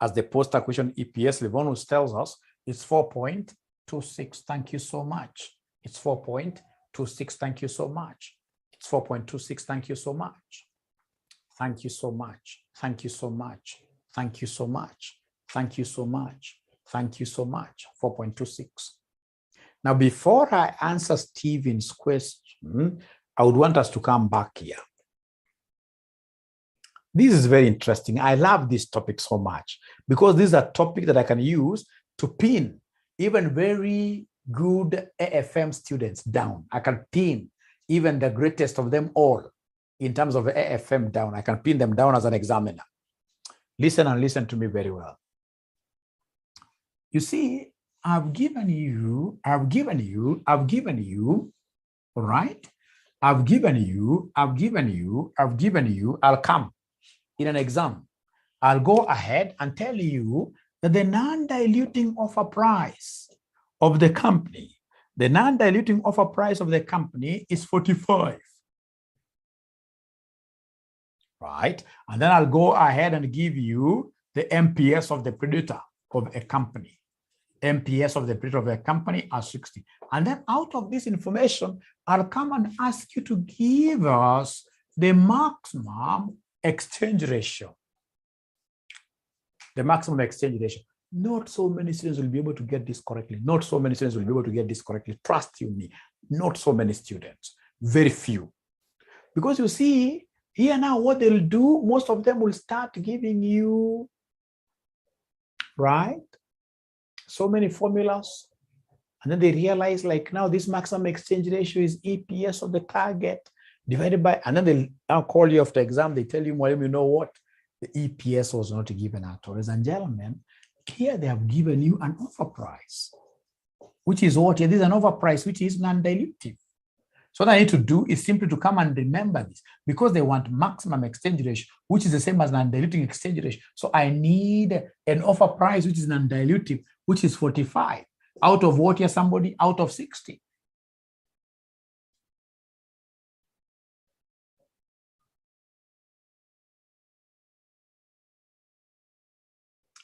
As the post-acquisition EPS, Livonus tells us it's 4.26. Thank you so much. It's 4.26. Thank you so much. It's 4.26. Thank you so much. Thank you so much. Thank you so much. Thank you so much. Thank you so much. Thank you so much. 4.26. Now, before I answer Stephen's question, I would want us to come back here. This is very interesting. I love this topic so much because this is a topic that I can use to pin even very good AFM students down. I can pin even the greatest of them all in terms of AFM down. I can pin them down as an examiner. Listen and listen to me very well. You see, I've given you, all right? I'll come in an exam. I'll go ahead and tell you that the non-diluting offer price of the company, is 45. Right? And then I'll go ahead and give you the MPS of the predator of a company. MPS of the predator of a company are 60. And then out of this information, I'll come and ask you to give us the maximum exchange ratio. The maximum exchange ratio. Not so many students will be able to get this correctly. Not so many students will be able to get this correctly. Trust you me. Not so many students. Very few. Because you see, here now what they'll do, most of them will start giving you, right, so many formulas. And then they realize, like, now this maximum exchange ratio is EPS of the target divided by, and then they'll now call you after exam. They tell you, well, you know what? The EPS was not given at all. Ladies and gentlemen, here they have given you an offer price, which is what? This is an offer price, which is non-dilutive. So what I need to do is simply to come and remember this, because they want maximum exchange ratio, which is the same as non-diluting exchange ratio. So I need an offer price, which is non-dilutive, which is 45. Out of what here, somebody? Out of 60.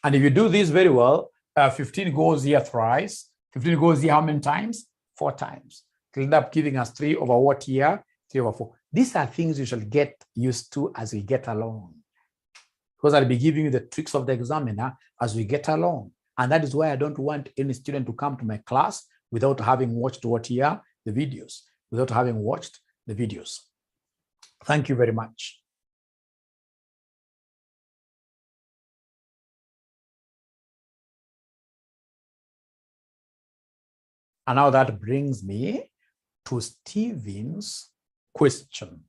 And if you do this very well, 15 goes here thrice. 15 goes here how many times? 4 times. It'll end up giving us 3 over what here? 3 over 4. These are things you shall get used to as we get along. Because I'll be giving you the tricks of the examiner as we get along. And that is why I don't want any student to come to my class without having watched what here? The videos. Without having watched the videos. Thank you very much. And now that brings me to Stephen's question.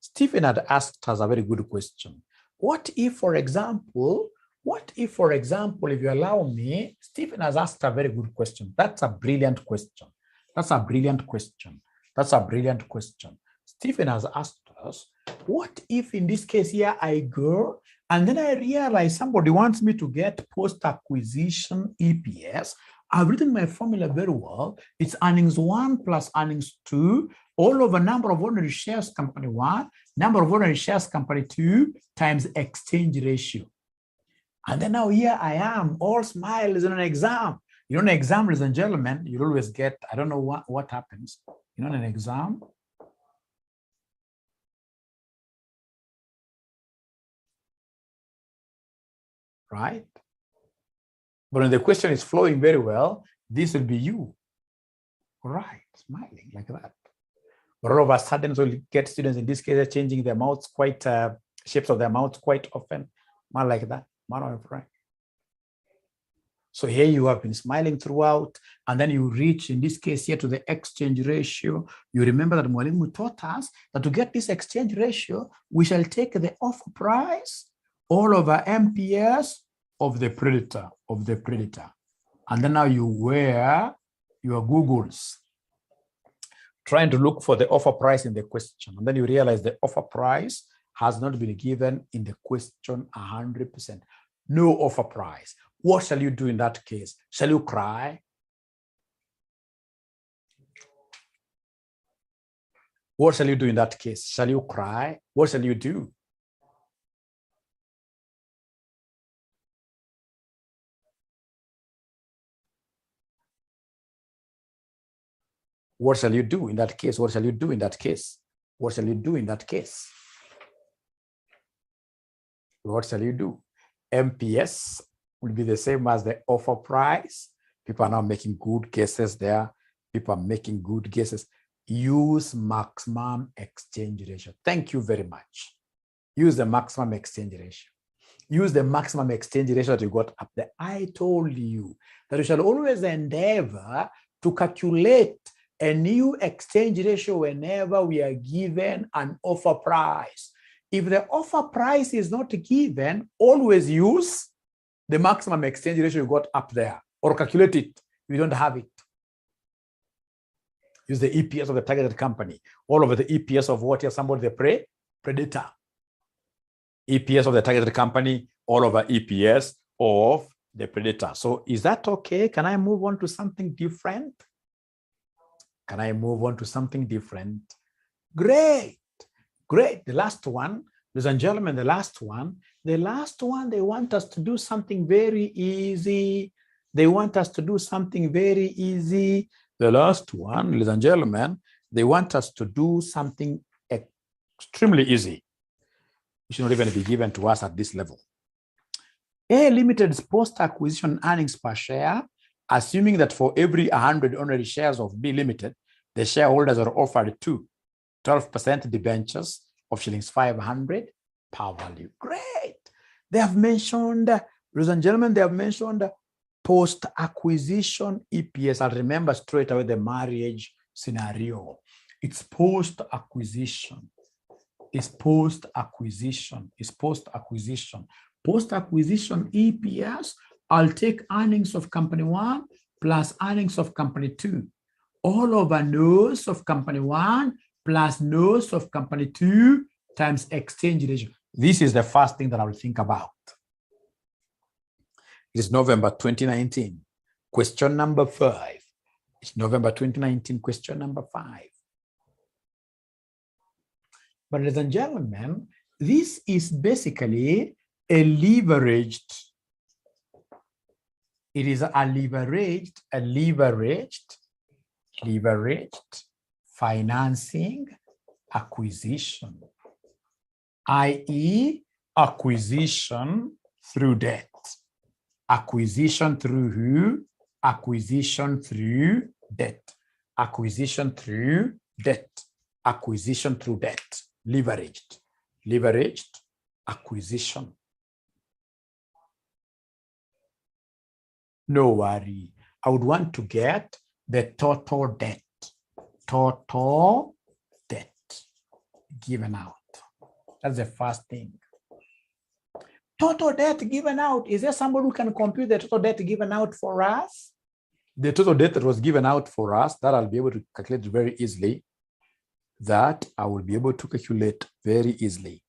Stephen had asked us a very good question. What if, for example, if you allow me, Stephen has asked a very good question. That's a brilliant question. That's a brilliant question. That's a brilliant question. Stephen has asked us, what if in this case here I go and then I realize somebody wants me to get post-acquisition EPS. I've written my formula very well. It's earnings 1 plus earnings 2 all over number of ordinary shares company 1, number of ordinary shares company 2 times exchange ratio. And then now here I am, all smiles in an exam. You know, in an exam, ladies and gentlemen, you always get, I don't know what happens. You know, in an exam, right? But when the question is flowing very well, this will be you, right? Smiling like that. But all of a sudden, so you get students in this case changing their mouths quite, shapes of their mouths quite often, more like that, more right. So here you have been smiling throughout, and then you reach, in this case here, to the exchange ratio. You remember that Mwalimu taught us that to get this exchange ratio, we shall take the offer price all over MPS of the predator, And then now you wear your Googles, trying to look for the offer price in the question. And then you realize the offer price has not been given in the question 100%. No offer price. What shall you do in that case? Shall you cry? What shall you do in that case? Shall you cry? What shall you do? What shall you do in that case? What shall you do in that case? What shall you do in that case? What shall you do? MPS will be the same as the offer price. People are now making good guesses there. People are making good guesses. Use maximum exchange ratio. Thank you very much. Use the maximum exchange ratio. Use the maximum exchange ratio that you got up there. I told you that you shall always endeavor to calculate a new exchange ratio whenever we are given an offer price. If the offer price is not given, always use the maximum exchange ratio you got up there, or calculate it if you don't have it. Use the EPS of the targeted company, all over the EPS of what is somebody the predator. EPS of the targeted company, all over EPS of the predator. So is that okay? Can I move on to something different? Can I move on to something different? Great, great. The last one, ladies and gentlemen, the last one, they want us to do something very easy. They want us to do something very easy. The last one, ladies and gentlemen, they want us to do something extremely easy. It should not even be given to us at this level. A Limited's post-acquisition earnings per share, assuming that for every 100 ordinary shares of B Limited, the shareholders are offered 12% debentures of _500 per value. Great. They have mentioned, ladies and gentlemen, they have mentioned post-acquisition EPS. I'll remember straight away the marriage scenario. It's post-acquisition. It's post-acquisition. It's post-acquisition. Post-acquisition EPS, I'll take earnings of company 1 plus earnings of company 2. All over nose of company 1 plus nose of company 2 times exchange ratio. This is the first thing that I will think about. It is November 2019. Question number 5. It's November 2019, question number 5. But ladies and gentlemen, this is basically a leveraged, it is a leveraged financing acquisition, i.e. acquisition through debt. Acquisition through who? Acquisition through debt. Acquisition through debt. Acquisition through debt. Leveraged. Leveraged acquisition. No worry. I would want to get the total debt. Total debt given out. That's the first thing. Total debt given out. Is there somebody who can compute the total debt given out for us? The total debt that was given out for us, that I'll be able to calculate very easily. That I will be able to calculate very easily.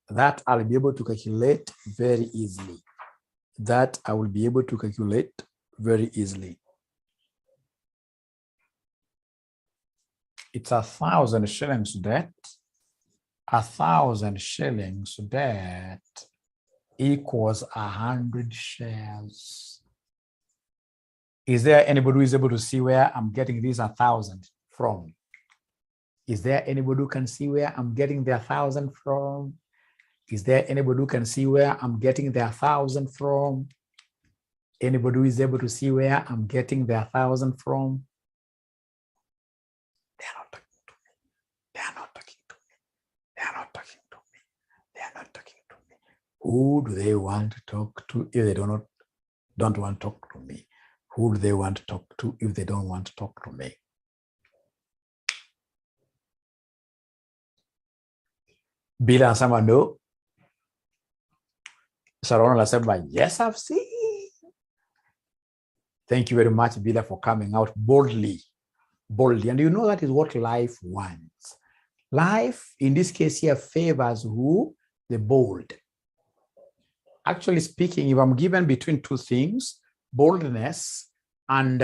That I'll be able to calculate very easily. That I will be able to calculate very easily. It's 1,000 shillings debt. 1,000 shillings debt equals 100 shares. Is there anybody who is able to see where I'm getting these 1,000 from? Is there anybody who can see where I'm getting the 1,000 from? Is there anybody who can see where I'm getting the 1,000 from? Anybody who is able to see where I'm getting the 1,000 from? They are not talking to me. They are not talking to me. They are not talking to me. They are not talking to me. Who do they want to talk to if they don't want to talk to me? Who do they want to talk to if they don't want to talk to me? Bila anasema no. Sharon anasema yes, I've seen. Thank you very much, Bila, for coming out boldly. Boldly. And you know that is what life wants. Life, in this case here, favors who? The bold. Actually speaking, if I'm given between two things, boldness and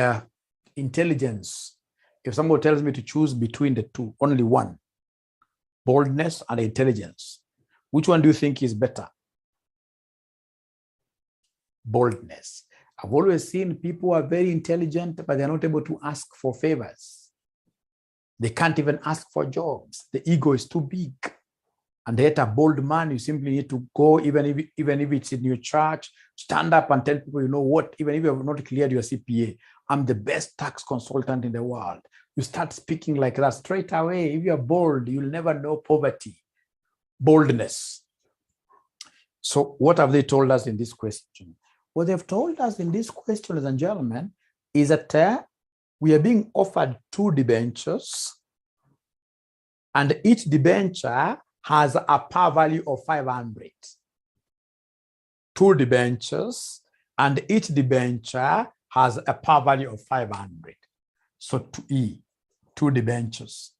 intelligence, if somebody tells me to choose between the two, only one, boldness and intelligence, which one do you think is better? Boldness. I've always seen people who are very intelligent, but they're not able to ask for favors. They can't even ask for jobs. The ego is too big. And yet a bold man, you simply need to go, even if it's in your church, stand up and tell people, you know what, even if you have not cleared your CPA, I'm the best tax consultant in the world. You start speaking like that straight away. If you're bold, you'll never know poverty. Boldness. So what have they told us in this question? What they've told us in this question, ladies and gentlemen, is that we are being offered 2 debentures, and each debenture has a par value of 500. 2 debentures, and each debenture has a par value of 500. So 2E, 2 debentures,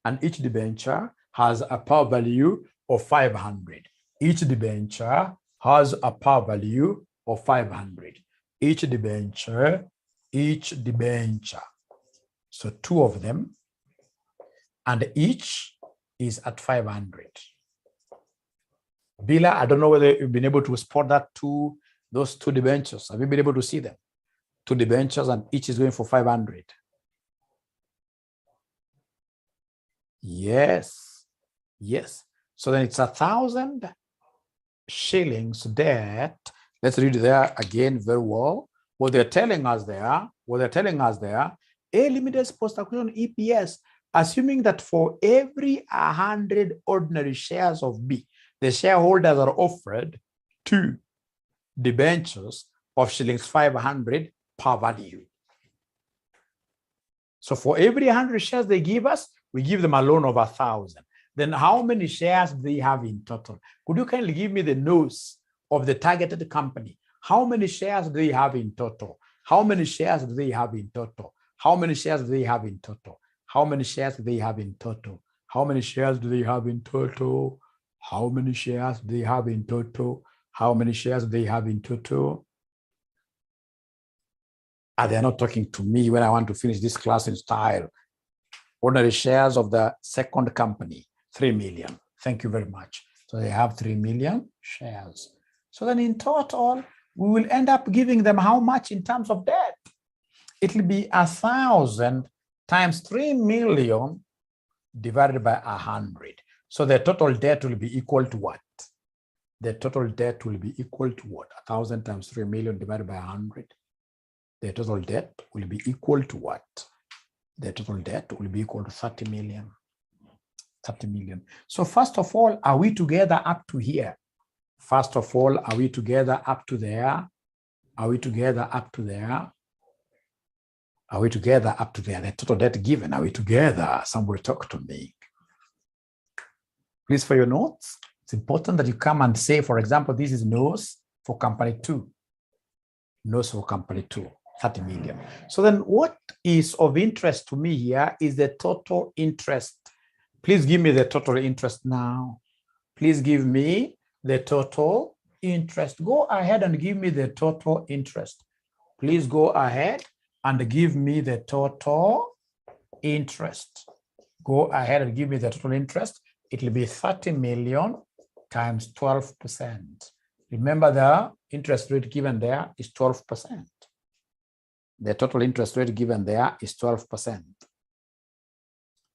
and each debenture has a par value of 500. Each debenture has a par value of 500. Each debenture. So 2 of them, and each is at 500. Bila, I don't know whether you've been able to spot that those 2 debentures. Have you been able to see them? 2 debentures, and each is going for 500. Yes. Yes. So then it's 1,000 shillings debt. Let's read there again very well. What they're telling us there, A Limited's post-acquisition EPS, assuming that for every 100 ordinary shares of B, the shareholders are offered 2 debentures of shillings 500 per value. So for every 100 shares they give us, we give them a loan of 1,000. Then how many shares do they have in total? Could you kindly give me the notes of the targeted company? How many shares do they have in total? How many shares do they have in total? How many shares do they have in total? How many shares do they have in total? How many shares do they have in total? How many shares do they have in total? How many shares do they have in total? They're not talking to me when I want to finish this class in style. Ordinary shares of the second company, 3 million. Thank you very much. So they have 3 million shares. So then in total, we will end up giving them how much in terms of debt? It will be 1,000 times 3 million divided by 100. So the total debt will be equal to what? The total debt will be equal to what? 1,000 times 3 million divided by 100. The total debt will be equal to what? The total debt will be equal to 30 million. 30 million. So first of all, are we together up to here? First of all, are we together up to there? Are we together up to there? Are we together up to there? The total debt given, are we together? Somebody talk to me. Please, for your notes, it's important that you come and say, for example, this is notes for company 2. Notes for company 2, 30 million. So then what is of interest to me here is the total interest. Please give me the total interest now. Please give me the total interest. Go ahead and give me the total interest. Please go ahead and give me the total interest. Go ahead and give me the total interest. It will be 30 million times 12%. Remember the interest rate given there is 12%. The total interest rate given there is 12%.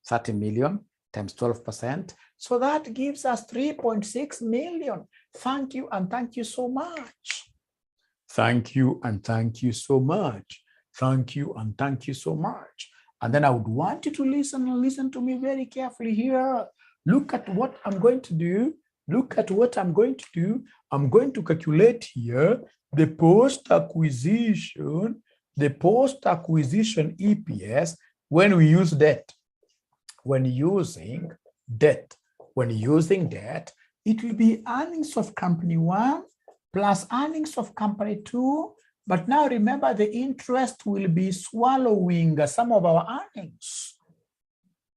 30 million times 12%. So that gives us 3.6 million. Thank you and thank you so much. Thank you and thank you so much. Thank you and thank you so much. And then I would want you to listen and listen to me very carefully here. Look at what I'm going to do. Look at what I'm going to do. I'm going to calculate here the post-acquisition EPS when we use debt. When using debt, it will be earnings of company 1 plus earnings of company 2. But now remember, the interest will be swallowing some of our earnings.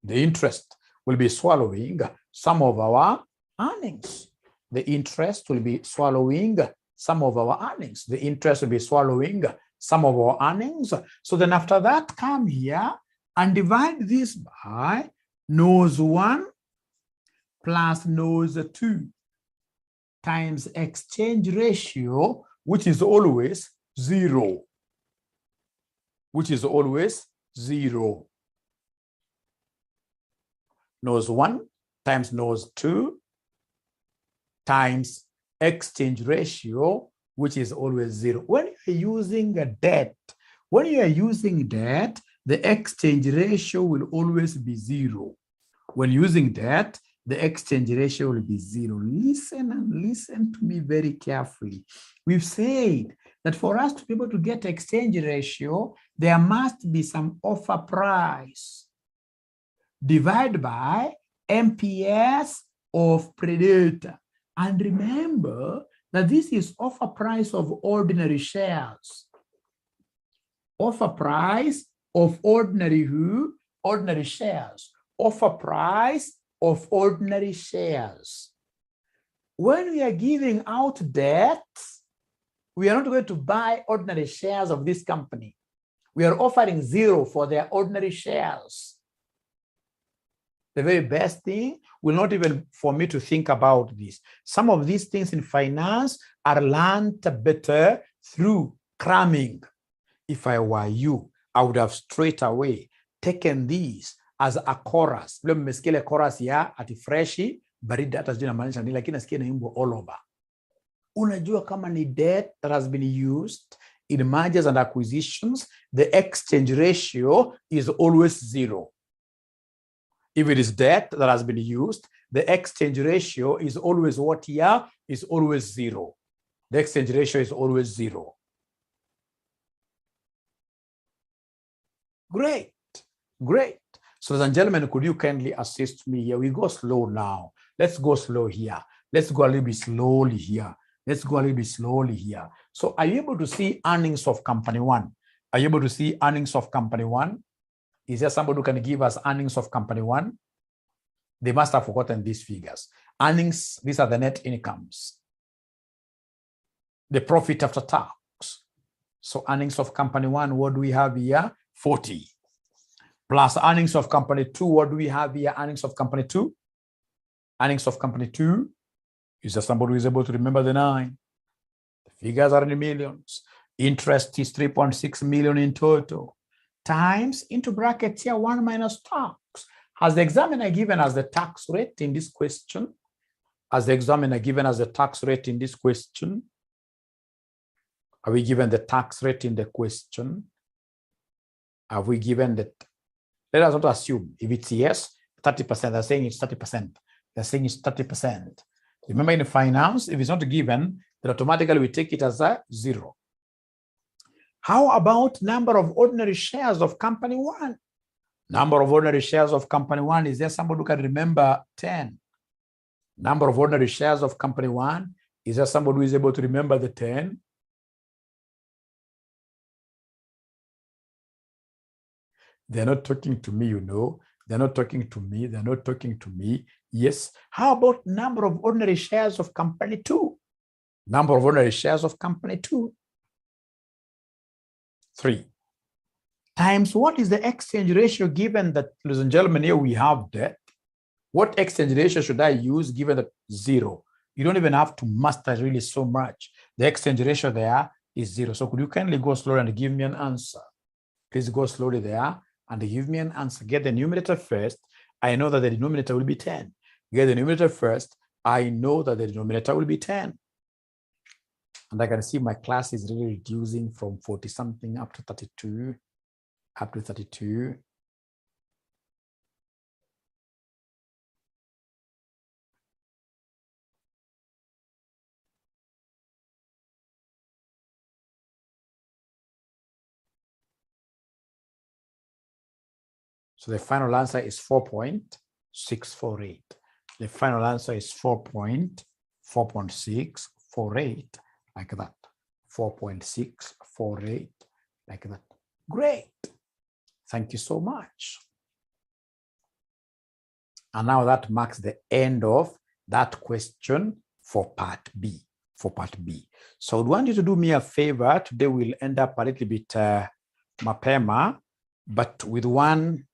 The interest will be swallowing some of our earnings. The interest will be swallowing some of our earnings. The interest will be swallowing some of our earnings. So then after that, come here and divide this by nose 1 plus nose 2 times exchange ratio, which is always 0. Which is always 0. Nose 1 times nose 2 times exchange ratio, which is always 0. When you're using a debt, the exchange ratio will always be 0. When using debt, the exchange ratio will be 0. Listen and listen to me very carefully. We've said that for us to be able to get exchange ratio, there must be some offer price divided by MPS of predator. And remember that this is offer price of ordinary shares. Offer price of ordinary shares. Offer price of ordinary shares. When we are giving out debt, we are not going to buy ordinary shares of this company. We are offering 0 for their ordinary shares. The very best thing will not even for me to think about this. Some of these things in finance are learned better through cramming. If I were you, I would have straight away taken these as a chorus. Vile mmesikia ile chorus ya ati freshi, baridi hata sijui inamaanisha nini, lakini nasikia inaimbwa all over. Unajua kama ni debt that has been used in mergers and acquisitions, the exchange ratio is always zero. If it is debt that has been used, the exchange ratio is always what here? Is always zero. The exchange ratio is always zero. Great, great. So, ladies and gentlemen, could you kindly assist me here? We go slow now. Let's go slow here. Let's go a little bit slowly here. Let's go a little bit slowly here. So, are you able to see earnings of company one? Are you able to see earnings of company one? Is there somebody who can give us earnings of company one? They must have forgotten these figures. Earnings, these are the net incomes. The profit after tax. So earnings of company one, what do we have here? 40. Plus earnings of company two, what do we have here? Earnings of company two. Earnings of company two. Is there somebody who is able to remember the 9? The figures are in the millions. Interest is 3.6 million in total. Times into brackets here 1 minus tax. Has the examiner given us the tax rate in this question? Has the examiner given us the tax rate in this question? Are we given the tax rate in the question? Have we given that? Let us not assume. If it's yes, 30%, they're saying it's 30%. They're saying it's 30%. Remember in finance, if it's not given, then automatically we take it as a 0. How about number of ordinary shares of company one? Number of ordinary shares of company one, is there somebody who can remember 10? Number of ordinary shares of company one, is there somebody who is able to remember the 10? They're not talking to me, you know. They're not talking to me. They're not talking to me. Yes. How about number of ordinary shares of company two? Number of ordinary shares of company two. 3. Times what is the exchange ratio given that, ladies and gentlemen, here we have debt. What exchange ratio should I use given that 0? You don't even have to master really so much. The exchange ratio there is 0. So could you kindly go slowly and give me an answer? Please go slowly there and give me an answer. Get the numerator first. I know that the denominator will be 10. Get the numerator first. I know that the denominator will be 10. And I can see my class is really reducing from 40 something up to 32, up to 32. So the final answer is 4.648. The final answer is 4.648, like that. 4.648, like that. Great. Thank you so much. And now that marks the end of that question for part B. So I would want you to do me a favor. Today we'll end up a little bit mapema, but with one